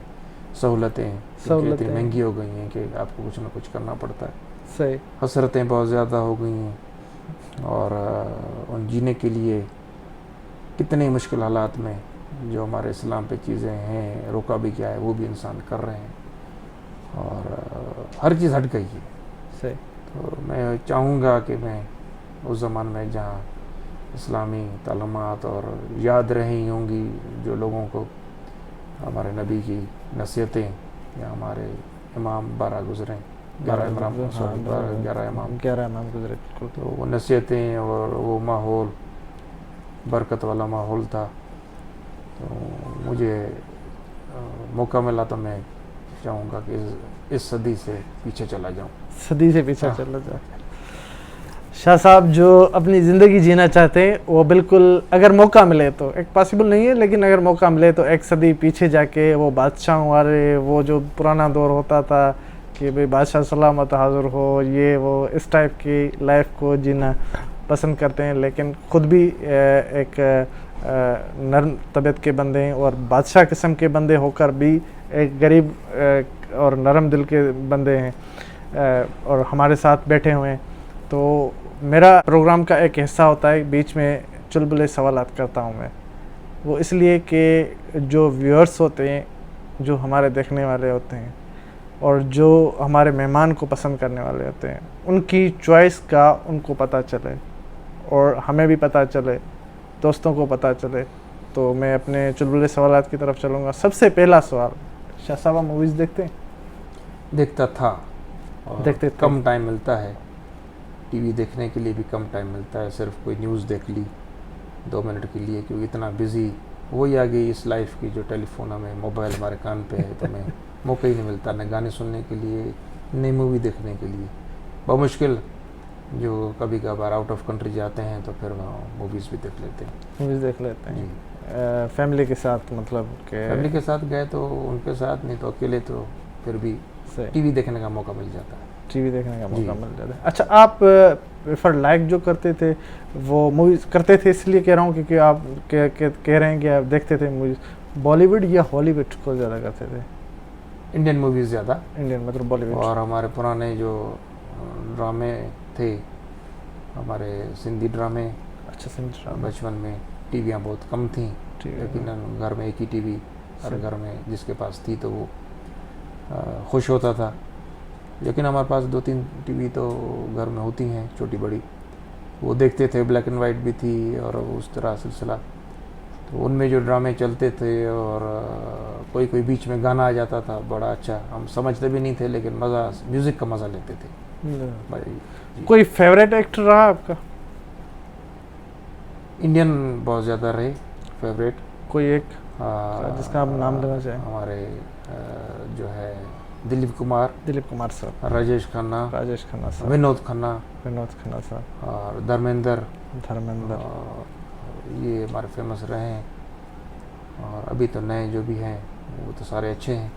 सहूलतें इतनी महंगी हो गई हैं कि आपको कुछ ना कुछ करना पड़ता है। सही। हसरतें बहुत ज़्यादा हो गई हैं और उन जीने के लिए कितने मुश्किल हालात में जो हमारे इस्लाम पे चीज़ें हैं, रोका भी क्या है वो भी इंसान कर रहे हैं और हर चीज़ हट गई है। सही। तो मैं चाहूँगा कि मैं उस ज़माने में जहाँ इस्लामी तालीमात और याद रही होंगी, जो लोगों को हमारे नबी की नसीहतें या हमारे इमाम 12 गुज़रे, 11 इमाम गुज़रे, तो वो नसीहतें और वो माहौल बरकत वाला माहौल था। तो मुझे मौका मिला तो मैं चाहूँगा कि इस सदी से पीछे चला जाऊँ, सदी से पीछे चला जाऊँ। शाह साहब जो अपनी ज़िंदगी जीना चाहते हैं वो बिल्कुल, अगर मौका मिले तो, एक पॉसिबल नहीं है लेकिन अगर मौका मिले तो एक सदी पीछे जाके वो बादशाहों वाले, वो जो पुराना दौर होता था कि भाई बादशाह सलामत हाज़िर हो, ये वो इस टाइप की लाइफ को जीना पसंद करते हैं, लेकिन ख़ुद भी एक नर्म तबीयत के बंदे हैं और बादशाह किस्म के बंदे होकर भी एक गरीब और नरम दिल के बंदे हैं और हमारे साथ बैठे हुए हैं। तो मेरा प्रोग्राम का एक हिस्सा होता है, बीच में चुलबुले सवालात करता हूँ मैं, वो इसलिए कि जो व्यूअर्स होते हैं, जो हमारे देखने वाले होते हैं, और जो हमारे मेहमान को पसंद करने वाले होते हैं उनकी चॉइस का उनको पता चले और हमें भी पता चले, दोस्तों को पता चले। तो मैं अपने चुलबुले सवालात की तरफ चलूँगा। सबसे पहला सवाल, शाह साहब आप मूवीज़ देखते हैं? देखता था और देखते थे। कम टाइम मिलता है, टीवी देखने के लिए भी कम टाइम मिलता है। सिर्फ कोई न्यूज़ देख ली 2 मिनट के लिए, क्योंकि इतना बिज़ी वही आ गई इस लाइफ की, जो टेलीफोन हमें मोबाइल हमारे कान पे है, तो हमें मौका ही नहीं मिलता न गाने सुनने के लिए न मूवी देखने के लिए। बहुत मुश्किल जो कभी कभार आउट ऑफ कंट्री जाते हैं तो फिर वहाँ मूवीज़ भी देख लेते हैं। मूवीज़ देख लेते जी, हैं फैमिली के साथ, मतलब कि फैमिली के साथ गए तो उनके साथ, नहीं तो अकेले तो फिर भी से टीवी देखने का मौका मिल जाता है। टीवी देखने का जी। मौका मिल जाता है। अच्छा, आप प्रेफर लाइक जो करते थे वो मूवीज़ करते थे, इसलिए कह रहा हूँ क्योंकि आप कह रहे हैं कि आप देखते थे मूवीज़ बॉलीवुड या हॉलीवुड को ज़्यादा करते थे? इंडियन मूवीज़ ज़्यादा, इंडियन मतलब बॉलीवुड। और हमारे पुराने जो ड्रामे थे, हमारे सिंधी ड्रामे, अच्छा, सिंधी बचपन में टीवियाँ बहुत कम थी, ठीक है। लेकिन घर में एक ही टीवी हर घर में जिसके पास थी तो वो खुश होता था। लेकिन हमारे पास 2-3 टीवी तो घर में होती हैं, छोटी बड़ी, वो देखते थे। ब्लैक एंड वाइट भी थी और उस तरह सिलसिला, तो उनमें जो ड्रामे चलते थे और कोई कोई बीच में गाना आ जाता था बड़ा अच्छा, हम समझते भी नहीं थे लेकिन मज़ा, म्यूज़िक का मज़ा लेते थे भाई। कोई फेवरेट एक्टर रहा आपका? इंडियन बहुत ज़्यादा रहे फेवरेट। कोई एक जिसका आप नाम लेना चाहें? हमारे जो है दिलीप कुमार साहब, राजेश खन्ना साहब, विनोद खन्ना साहब और धर्मेंद्र, ये हमारे फेमस रहे हैं। और अभी तो नए जो भी हैं वो तो सारे अच्छे हैं,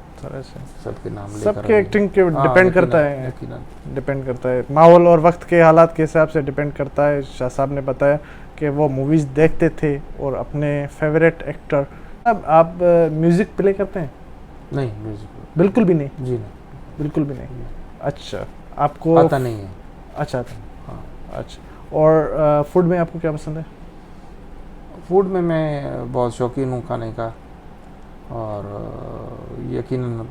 सबके नाम लेकर सबके एक्टिंग के डिपेंड करता है, यकीनन डिपेंड करता है माहौल और वक्त के हालात के हिसाब से डिपेंड करता है। शाह साहब ने बताया कि वो मूवीज़ देखते थे और अपने फेवरेट एक्टर। अब आप म्यूज़िक प्ले करते हैं? नहीं, म्यूज़िक बिल्कुल भी नहीं? जी नहीं, बिल्कुल भी नहीं। अच्छा, आपको आता नहीं है। अच्छा, हाँ, अच्छा। और फूड में आपको क्या पसंद है? फूड में मैं बहुत शौकीन हूँ खाने का, और यकीनन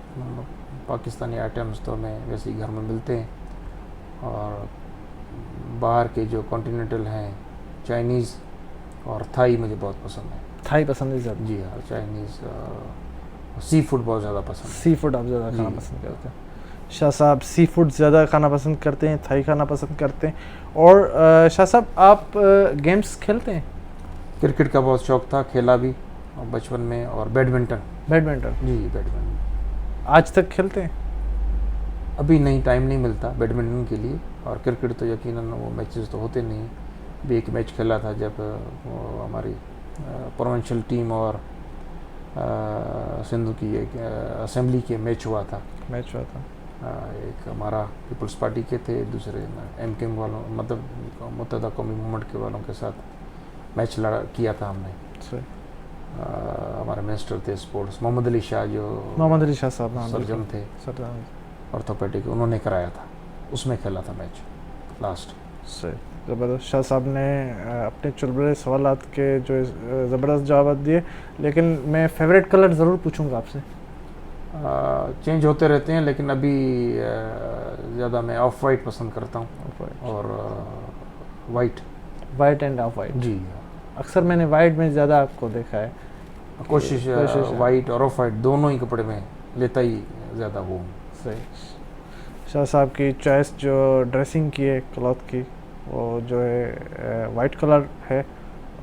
पाकिस्तानी आइटम्स तो हमें वैसे ही घर में मिलते हैं, और बाहर के जो कॉन्टिनेंटल हैं, चाइनीज़ और थाई मुझे बहुत पसंद है। थाई पसंद है ज़्यादा? जी हाँ, चाइनीज़, सी फूड बहुत ज़्यादा पसंद है। सी फूड आप ज़्यादा खाना पसंद करते हैं? शाह साहब सी फूड ज़्यादा खाना पसंद करते हैं, थाई खाना पसंद करते हैं। और शाह साहब आप गेम्स खेलते हैं? क्रिकेट का बहुत शौक था, खेला भी बचपन में, और बैडमिंटन। जी, बैडमिंटन आज तक खेलते हैं? अभी नहीं, टाइम नहीं मिलता बैडमिंटन के लिए, और क्रिकेट तो यकीनन वो मैचेस तो होते नहीं। भी एक मैच खेला था जब वो हमारी प्रोविंशियल टीम और सिंधु की एक असेंबली के मैच हुआ था। एक हमारा पीपल्स पार्टी के थे, दूसरे एमकेएम वालों, मतलब मुत्तहदा कौमी मूवमेंट के वालों के साथ मैच किया था हमने। हमारे मिनिस्टर थे स्पोर्ट्स, मोहम्मद अली शाह साहब सर्जन थे, ऑर्थोपेडिक, उन्होंने कराया था, उसमें खेला था मैच लास्ट से। ज़बरदस्त। शाह साहब ने अपने चुलबुले सवालात के जो ज़बरदस्त जवाब दिए, लेकिन मैं फेवरेट कलर ज़रूर पूछूंगा आपसे। चेंज होते रहते हैं, लेकिन अभी ज़्यादा मैं ऑफ वाइट पसंद करता हूँ, और वाइट एंड ऑफ वाइट। जी, अक्सर मैंने वाइट में ज़्यादा आपको देखा है। कोशिश वाइट और ऑफ वाइट दोनों ही कपड़े में लेता ही ज़्यादा वो। सही। शाह साहब की चॉइस जो ड्रेसिंग की है क्लॉथ की, वो जो है वाइट कलर है।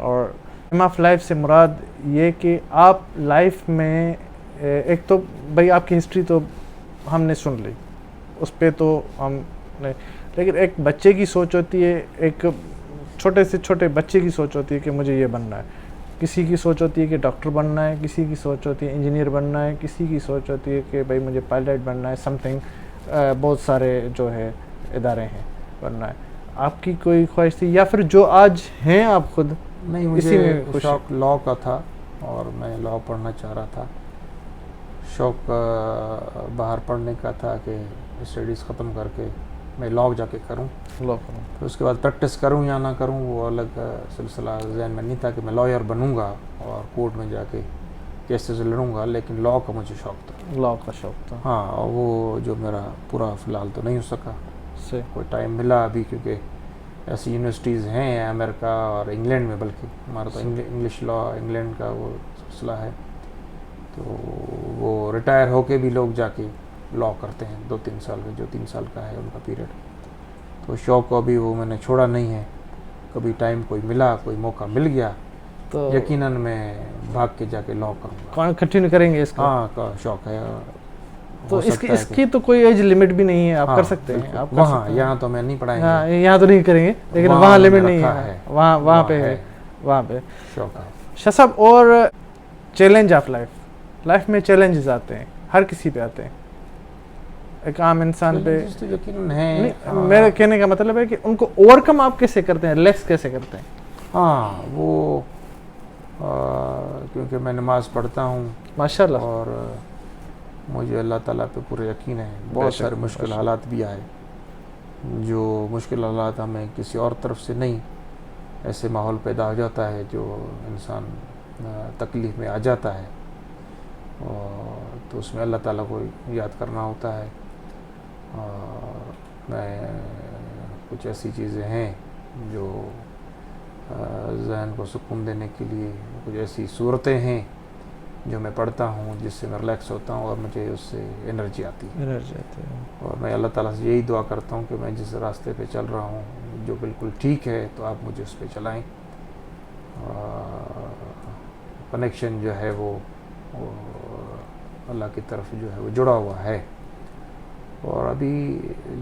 और एम ऑफ लाइफ से मुराद ये कि आप लाइफ में एक तो भाई आपकी हिस्ट्री तो हमने सुन ली, उस पर तो हम नहीं, लेकिन एक बच्चे की सोच होती है, एक छोटे से छोटे बच्चे की सोच होती है कि मुझे ये बनना है। किसी की सोच होती है कि डॉक्टर बनना है, किसी की सोच होती है इंजीनियर बनना है, किसी की सोच होती है कि भाई मुझे पायलट बनना है, समथिंग बहुत सारे जो है इदारे हैं बनना है। आपकी कोई ख्वाहिश थी या फिर जो आज हैं आप खुद? नहीं, मुझे शौक लॉ का था और मैं लॉ पढ़ना चाह रहा था। शौक बाहर पढ़ने का था कि स्टडीज़ ख़त्म करके मैं लॉ जाके करूं, फिर उसके बाद प्रैक्टिस करूं या ना करूं वो अलग सिलसिला जहन में नहीं था कि मैं लॉयर बनूंगा और कोर्ट में जाके केसेस लड़ूंगा, लेकिन लॉ का मुझे शौक था। लॉ का शौक था। हाँ, और वो जो मेरा पूरा फ़िलहाल तो नहीं हो सका, से कोई टाइम मिला अभी, क्योंकि ऐसी यूनिवर्सिटीज़ हैं अमेरिका और इंग्लैंड में, बल्कि हमारा तो इंग्लिश लॉ इंग्लैंड का वो सिलसिला है, तो वो रिटायर होके भी लोग जाके लॉ करते हैं 2-3 साल में, जो 3 साल का है उनका पीरियड। तो शौक को अभी वो मैंने छोड़ा नहीं है। कभी टाइम कोई मिला, कोई मौका मिल गया, तो यकीनन मैं भाग के जाके लॉ करूँगा। कौन कंटिन्यू करेंगे इसको? हाँ, का शौक है। तो हो सकता है कि- इसकी तो कोई एज लिमिट भी नहीं है, आप हाँ, कर सकते हैं। बिल्कुल। आप कर वहाँ सकते हैं। यहाँ तो मैं नहीं पढ़ाएंगे। हाँ, यहाँ तो नहीं करेंगे, लेकिन वहाँ वहाँ लिमिट मैंने नहीं रखा है, है। वहाँ वहाँ पे है, है, वहाँ पे। शौक है। शाह साहब, और चैलेंज ऑफ लाइफ में चैलेंजेस आते हैं, हर किसी पे आते हैं, एक आम इंसान पे। Challenges तो यकीनन है। नहीं, मेरे कहने का मतलब है कि उनको ओवरकम आप कैसे करते हैं, रिलैक्स कैसे करते हैं? हाँ, वो क्योंकि मैं नमाज पढ़ता हूँ माशाल्लाह। और मुझे अल्लाह ताला पे पूरा यकीन है। बहुत बेशक, सारे मुश्किल बेशक। हालात भी आए, जो मुश्किल हालात हमें किसी और तरफ से नहीं, ऐसे माहौल पैदा हो जाता है जो इंसान तकलीफ़ में आ जाता है, और तो उसमें अल्लाह ताला को याद करना होता है। और मैं कुछ ऐसी चीज़ें हैं जो ज़हन को सुकून देने के लिए, कुछ ऐसी सूरतें हैं जो मैं पढ़ता हूँ जिससे मैं रिलैक्स होता हूँ और मुझे उससे एनर्जी आती है। और मैं अल्लाह ताला से यही दुआ करता हूँ कि मैं जिस रास्ते पे चल रहा हूँ जो बिल्कुल ठीक है, तो आप मुझे उस पर चलाएँ। कनेक्शन जो है वो अल्लाह की तरफ जो है वो जुड़ा हुआ है। और अभी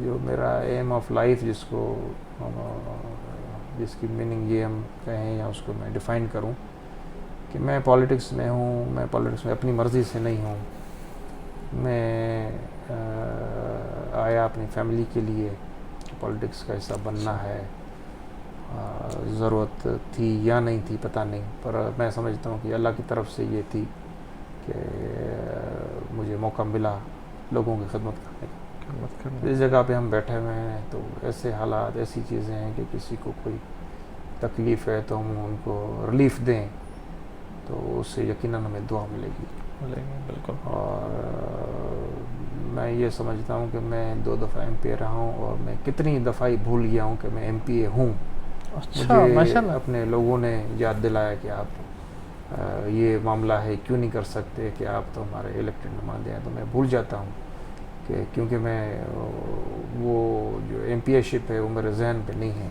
जो मेरा एम ऑफ लाइफ जिसकी मीनिंग ये हम कहें या उसको मैं डिफ़ाइन करूं कि मैं पॉलिटिक्स में हूं, मैं पॉलिटिक्स में अपनी मर्ज़ी से नहीं हूं। मैं आया अपनी फैमिली के लिए, पॉलिटिक्स का हिस्सा बनना है। ज़रूरत थी या नहीं थी पता नहीं, पर मैं समझता हूँ कि अल्लाह की तरफ से ये थी कि मुझे मौका मिला लोगों की खिदमत करने का। इस जगह पे हम बैठे हुए हैं तो ऐसे हालात, ऐसी चीज़ें हैं कि किसी को कोई तकलीफ़ है तो हम उनको रिलीफ़ दें, तो उससे यकीनन हमें दुआ मिलेगी। बिल्कुल। और मैं ये समझता हूँ कि मैं 2 दफ़ा एमपीए रहा हूँ और मैं कितनी दफ़ा ही भूल गया हूँ कि मैं एमपीए हूँ। अच्छा, मुझे माशाल्लाह। अपने लोगों ने याद दिलाया कि आप ये मामला है, क्यों नहीं कर सकते, कि आप तो हमारे इलेक्टेड नुमाइंदे हैं। तो मैं भूल जाता हूँ कि क्योंकि मैं वो जो एमपीएशिप है वो मेरे जहन पे नहीं है।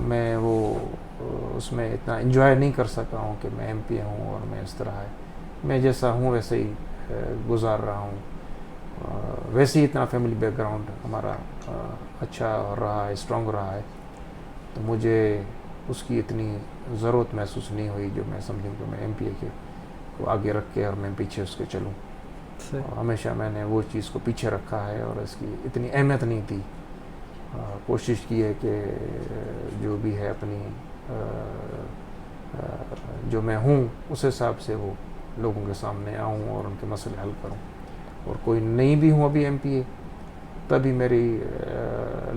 मैं वो उसमें इतना एंजॉय नहीं कर सका हूँ कि मैं एमपीए हूँ और मैं इस तरह है, मैं जैसा हूँ वैसे ही गुजार रहा हूँ। वैसे ही इतना फैमिली बैकग्राउंड हमारा अच्छा रहा है, स्ट्रॉन्ग रहा है, तो मुझे उसकी इतनी ज़रूरत महसूस नहीं हुई जो मैं समझूँ कि मैं एमपीए को आगे रख के और मैं पीछे उसके चलूँ। हमेशा मैंने वो चीज़ को पीछे रखा है और इसकी इतनी अहमियत नहीं थी। कोशिश की है कि जो भी है अपनी जो मैं हूँ उस हिसाब से वो लोगों के सामने आऊँ और उनके मसले हल करूँ। और कोई नहीं भी हूँ अभी एमपीए, तभी मेरी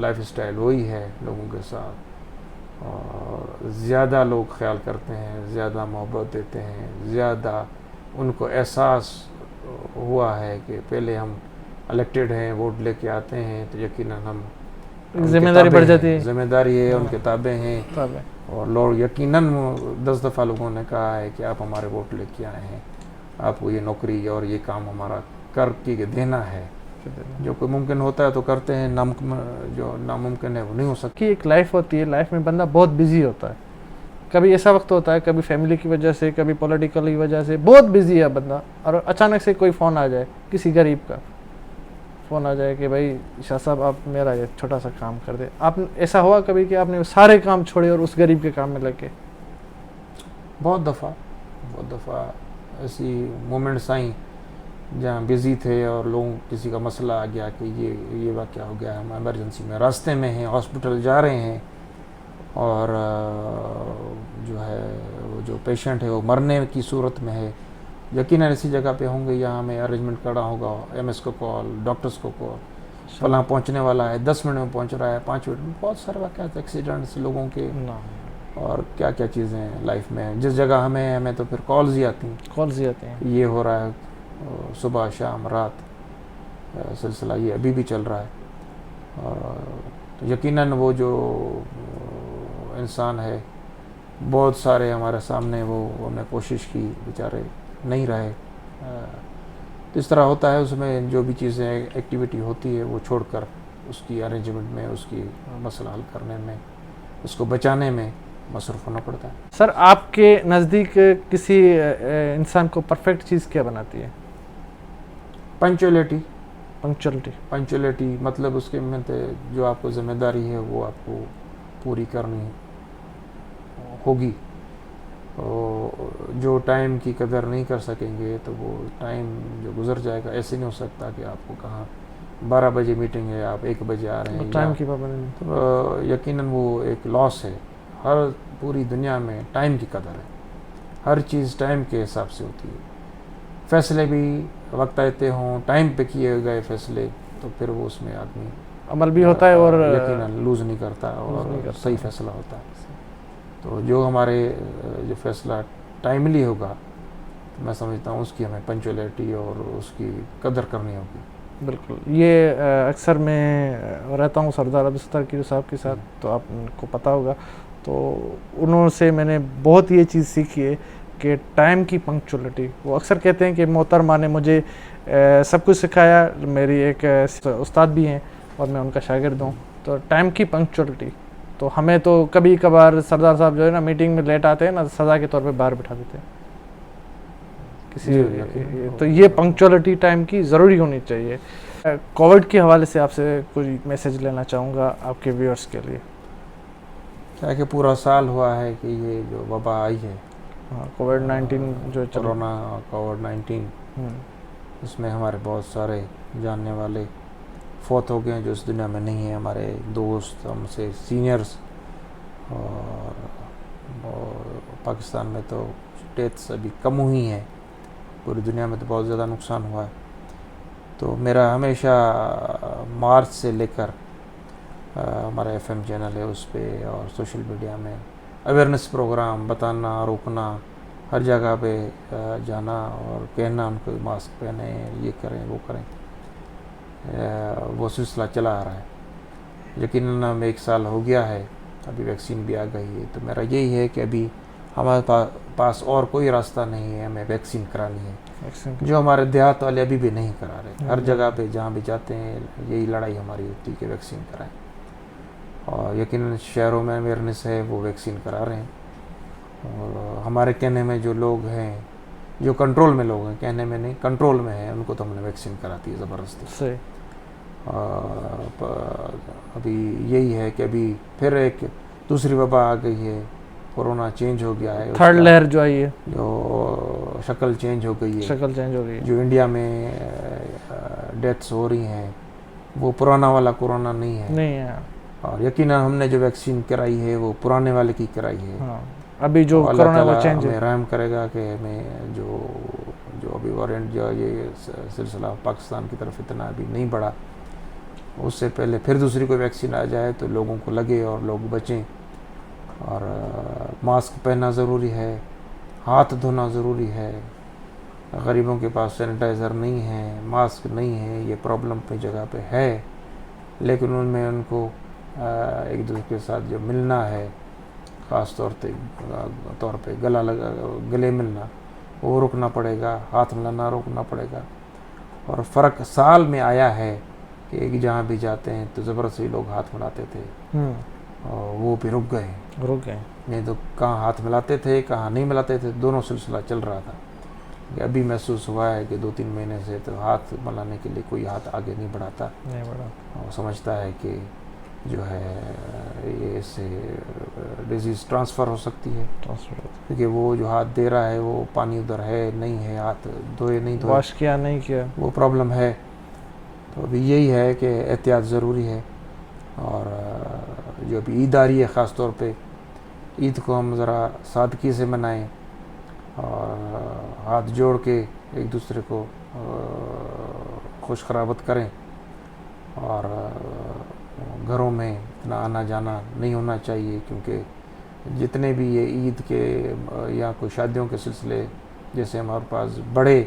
लाइफ स्टाइल वही है लोगों के साथ। और ज़्यादा लोग ख्याल करते हैं, ज़्यादा मोहब्बत देते हैं, ज़्यादा उनको एहसास हुआ है कि पहले हम इलेक्टेड हैं, वोट लेके आते हैं तो यकीनन हम जिम्मेदारी बढ़ जाती है। जिम्मेदारी है, उनके ताबे हैं। और लोग यकीनन 10 दफ़ा लोगों ने कहा है कि आप हमारे वोट लेके आए हैं, आपको ये नौकरी और ये काम हमारा करके देना है। जो कोई मुमकिन होता है तो करते हैं, जो नामुमकिन है वो नहीं हो सकता। कि एक लाइफ होती है, लाइफ में बंदा बहुत बिजी होता है। कभी ऐसा वक्त होता है, कभी फैमिली की वजह से, कभी पॉलिटिकल की वजह से बहुत बिजी है बंदा, और अचानक से कोई फ़ोन आ जाए, किसी गरीब का फ़ोन आ जाए कि भाई शाह साहब आप मेरा ये छोटा सा काम कर दे। आप ऐसा हुआ कभी कि आपने सारे काम छोड़े और उस गरीब के काम में लगे? बहुत दफ़ा ऐसी मोमेंट्स आई जहाँ बिज़ी थे और लोग किसी का मसला आ गया कि ये वाक़या हो गया, हम इमरजेंसी में रास्ते में हैं, हॉस्पिटल जा रहे हैं, और जो है वो जो पेशेंट है वो मरने की सूरत में है। यकीनन ऐसी जगह पे होंगे यहाँ हमें अरेंजमेंट करना होगा, एमएस को कॉल, डॉक्टर्स को कॉल, फलां पहुँचने वाला है, 10 मिनट में पहुँच रहा है, 5 मिनट में। बहुत सारे वाक़यात एक्सीडेंट्स लोगों के और क्या क्या चीज़ें लाइफ में जिस जगह हमें तो फिर कॉल्स ही आती हैं, कॉल्स ही आते हैं। ये हो रहा है, सुबह शाम रात सिलसिला ये अभी भी चल रहा है। और यकीनन वो जो इंसान है, बहुत सारे हमारे सामने वो हमने कोशिश की, बेचारे नहीं रहे। तो इस तरह होता है, उसमें जो भी चीज़ें एक्टिविटी होती है वो छोड़कर उसकी अरेंजमेंट में, उसकी मसला हल करने में, उसको बचाने में मसरूफ़ होना पड़ता है। सर आपके नज़दीक किसी इंसान को परफेक्ट चीज़ क्या बनाती है? पंचुअलिटी। पंक्चुअलिटी। मतलब उसके में जो आपको ज़िम्मेदारी है वो आपको पूरी करनी होगी। जो टाइम की कदर नहीं कर सकेंगे तो वो टाइम जो गुजर जाएगा, ऐसे नहीं हो सकता कि आपको कहाँ 12 बजे मीटिंग है, आप 1 बजे आ रहे हैं, टाइम की पाबंदी। तो यकीनन वो एक लॉस है। हर पूरी दुनिया में टाइम की कदर है, हर चीज़ टाइम के हिसाब से होती है। फैसले भी वक्त आते हों, टाइम पे किए गए फैसले, तो फिर वो उसमें आदमी अमल भी होता है और यकीनन लूज़ नहीं करता और सही फैसला होता है। तो जो हमारे जो फैसला टाइमली होगा, तो मैं समझता हूँ उसकी हमें पंचुअलिटी और उसकी कदर करनी होगी। बिल्कुल। ये अक्सर मैं रहता हूँ सरदार अब्दुल की साहब के साथ, तो आपको पता होगा, तो उन्होंने मैंने बहुत ये चीज़ सीखी है कि टाइम की पंक्चुअलिटी। वो अक्सर कहते हैं कि मोहतरमा ने मुझे सब कुछ सिखाया, मेरी एक उस्ताद भी हैं और मैं उनका शागिर्द हूँ। तो टाइम की पंक्चुअलिटी, तो हमें तो कभी कभार सरदार साहब जो है ना मीटिंग में लेट आते हैं ना, सज़ा के तौर पे बाहर बिठा देते हैं किसी। तो ये पंक्चुअलिटी टाइम की ज़रूरी होनी चाहिए। कोविड के हवाले से आपसे कोई मैसेज लेना चाहूँगा आपके व्यूअर्स के लिए। क्या कि पूरा साल हुआ है कि ये जो वबा आई है, कोविड-19 जो कोरोना कोविड-19, इसमें हमारे बहुत सारे जानने वाले फौत हो गए हैं जो इस दुनिया में नहीं है। हमारे दोस्त, हमसे सीनियर्स, और पाकिस्तान में तो डेथ्स अभी कम हुई हैं, पूरी दुनिया में तो बहुत ज़्यादा नुकसान हुआ है। तो मेरा हमेशा मार्च से लेकर हमारा FM चैनल है उस पर और सोशल मीडिया में अवेयरनेस प्रोग्राम बताना, रोकना, हर जगह पे जाना और कहना उनको मास्क पहने, ये करें वो करें, वो सिलसिला चला आ रहा है। यकीनन हम 1 साल हो गया है, अभी वैक्सीन भी आ गई है। तो मेरा यही है कि अभी हमारे पास और कोई रास्ता नहीं है, हमें वैक्सीन करानी है, जो हमारे देहात वाले अभी भी नहीं करा रहे। हर जगह पे जहाँ भी जाते हैं यही लड़ाई हमारी होती है कि वैक्सीन कराएं, और यकीनन शहरों में अवेयरनेस है, वो वैक्सीन करा रहे हैं। और हमारे कहने में जो लोग हैं, जो कंट्रोल में लोग हैं, कहने में नहीं कंट्रोल में हैं, उनको तो हमने वैक्सीन कराती है ज़बरदस्ती से। अभी यही है कि अभी फिर एक दूसरी वबा आ गई है, कोरोना चेंज हो गया है, थर्ड लहर जो आई है, जो शक्ल चेंज हो गई है, जो इंडिया में डेथ्स हो रही हैं वो पुराना वाला कोरोना नहीं है। और यकीनन हमने जो वैक्सीन कराई है वो पुराने वाले की कराई है। अभी जो कोरोना वो चेंज है, रहम करेगा कि हमें जो अभी वारंट जो ये सिलसिला पाकिस्तान की तरफ इतना अभी नहीं बढ़ा, उससे पहले फिर दूसरी कोई वैक्सीन आ जाए तो लोगों को लगे और लोग बचें। और मास्क पहनना ज़रूरी है, हाथ धोना ज़रूरी है। गरीबों के पास सैनिटाइज़र नहीं है, मास्क नहीं है, ये प्रॉब्लम अपनी जगह पे है, लेकिन उनमें उनको एक दूसरे के साथ जो मिलना है, ख़ास तौर पे गले मिलना, वो रोकना पड़ेगा, हाथ मिलाना रोकना पड़ेगा। और फ़र्क साल में आया है कि जहाँ भी जाते हैं तो ज़बरदस्ती लोग हाथ मिलाते थे, और वो भी रुक गए। नहीं तो कहाँ हाथ मिलाते थे, कहाँ नहीं मिलाते थे, दोनों सिलसिला चल रहा था। अभी महसूस हुआ है कि 2-3 महीने से तो हाथ मिलाने के लिए कोई हाथ आगे नहीं बढ़ाता, और समझता है कि जो है ये इससे डिजीज़ ट्रांसफ़र हो सकती है, क्योंकि वो जो हाथ दे रहा है वो पानी उधर है नहीं है, हाथ धोए नहीं धोए, वॉश किया नहीं किया, वो प्रॉब्लम है। तो अभी यही है कि एहतियात ज़रूरी है। और जो अभी ईद आ रही है, ख़ास तौर पे ईद को हम ज़रा सादगी से मनाएं और हाथ जोड़ के एक दूसरे को खुश खराबत करें, और घरों में इतना आना जाना नहीं होना चाहिए, क्योंकि जितने भी ये ईद के या कोई शादियों के सिलसिले जैसे हमारे पास बढ़े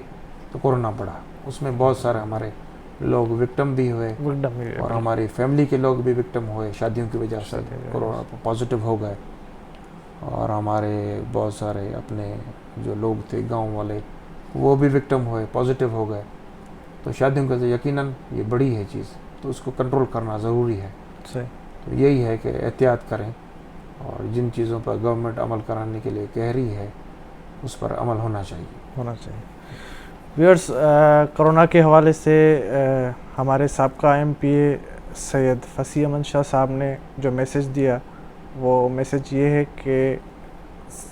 तो कोरोना बढ़ा, उसमें बहुत सारे हमारे लोग विक्टिम भी हुए और हमारी फैमिली के लोग भी विक्टिम हुए शादियों की वजह से, कोरोना पॉजिटिव हो गए। और हमारे बहुत सारे अपने जो लोग थे गांव वाले वो भी विक्टिम हुए, पॉजिटिव हो गए। तो शादियों का तो यकीनन ये बड़ी है चीज़, तो उसको कंट्रोल करना ज़रूरी है। तो यही है कि एहतियात करें और जिन चीज़ों पर गवर्नमेंट अमल कराने के लिए कह रही है उस पर अमल होना चाहिए। व्यूअर्स, कोरोना के हवाले से हमारे साबका MPA सैयद फसी अमन शाह साहब ने जो मैसेज दिया, वो मैसेज ये है कि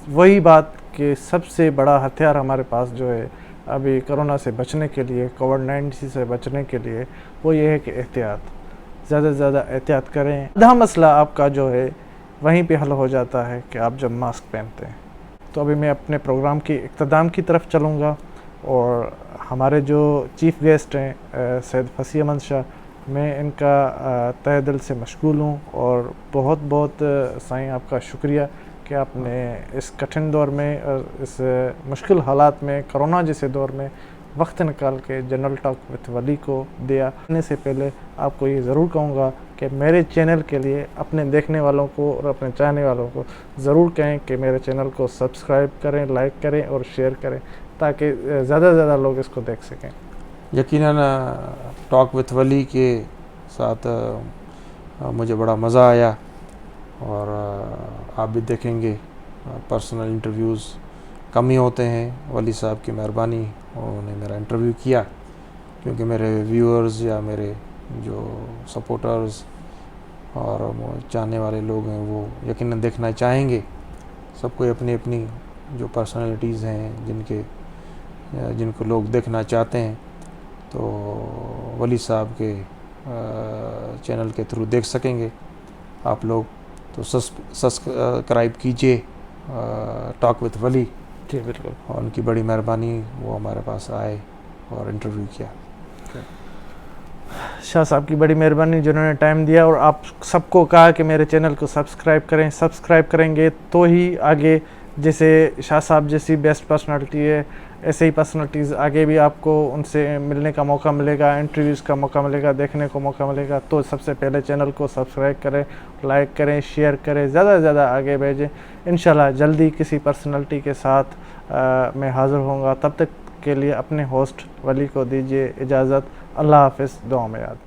वही बात कि सबसे बड़ा हथियार हमारे पास जो है अभी कोरोना से बचने के लिए, कोविड-19 से बचने के लिए, वो ये है कि एहतियात, ज़्यादा से ज़्यादा एहतियात करें। आधा मसला आपका जो है वहीं पे हल हो जाता है कि आप जब मास्क पहनते हैं। तो अभी मैं अपने प्रोग्राम की इख्तिताम की तरफ चलूँगा और हमारे जो चीफ़ गेस्ट हैं सैयद फसी अमन शाह, मैं इनका तहे दिल से मशगूल हूँ और बहुत बहुत साईं आपका शुक्रिया कि आपने इस कठिन दौर में और इस मुश्किल हालात में, कोरोना जैसे दौर में वक्त निकाल के जनरल टॉक विथ वली को दिया। आने से पहले आपको ये ज़रूर कहूँगा कि मेरे चैनल के लिए अपने देखने वालों को और अपने चाहने वालों को ज़रूर कहें कि मेरे चैनल को सब्सक्राइब करें, लाइक करें और शेयर करें ताकि ज़्यादा से ज़्यादा लोग इसको देख सकें। यकीनन टॉक विथ वली के साथ मुझे बड़ा मज़ा आया और आप भी देखेंगे पर्सनल इंटरव्यूज़ कम ही होते हैं। वली साहब की मेहरबानी उन्होंने मेरा इंटरव्यू किया, क्योंकि मेरे व्यूअर्स या मेरे जो सपोर्टर्स और चाहने वाले लोग हैं वो यकीनन देखना चाहेंगे। सबको अपनी अपनी जो पर्सनालिटीज़ हैं जिनको लोग देखना चाहते हैं, तो वली साहब के चैनल के थ्रू देख सकेंगे आप लोग। तो सब्सक्राइब कीजिए टॉक विथ वली। जी बिल्कुल। और उनकी बड़ी मेहरबानी, वो हमारे पास आए और इंटरव्यू किया। शाह साहब की बड़ी मेहरबानी जिन्होंने टाइम दिया और आप सबको कहा कि मेरे चैनल को सब्सक्राइब करें। सब्सक्राइब करेंगे तो ही आगे, जैसे शाह साहब जैसी बेस्ट पर्सनालिटी है, ऐसे ही पर्सनालिटीज़ आगे भी आपको उनसे मिलने का मौका मिलेगा, इंटरव्यूज़ का मौका मिलेगा, देखने को मौका मिलेगा। तो सबसे पहले चैनल को सब्सक्राइब करें, लाइक करें, शेयर करें, ज़्यादा से ज़्यादा आगे भेजें। इंशाल्लाह जल्दी किसी पर्सनालिटी के साथ मैं हाज़िर होऊंगा। तब तक के लिए अपने होस्ट वली को दीजिए इजाज़त। अल्लाह हाफ़िज़, दुआ में याद।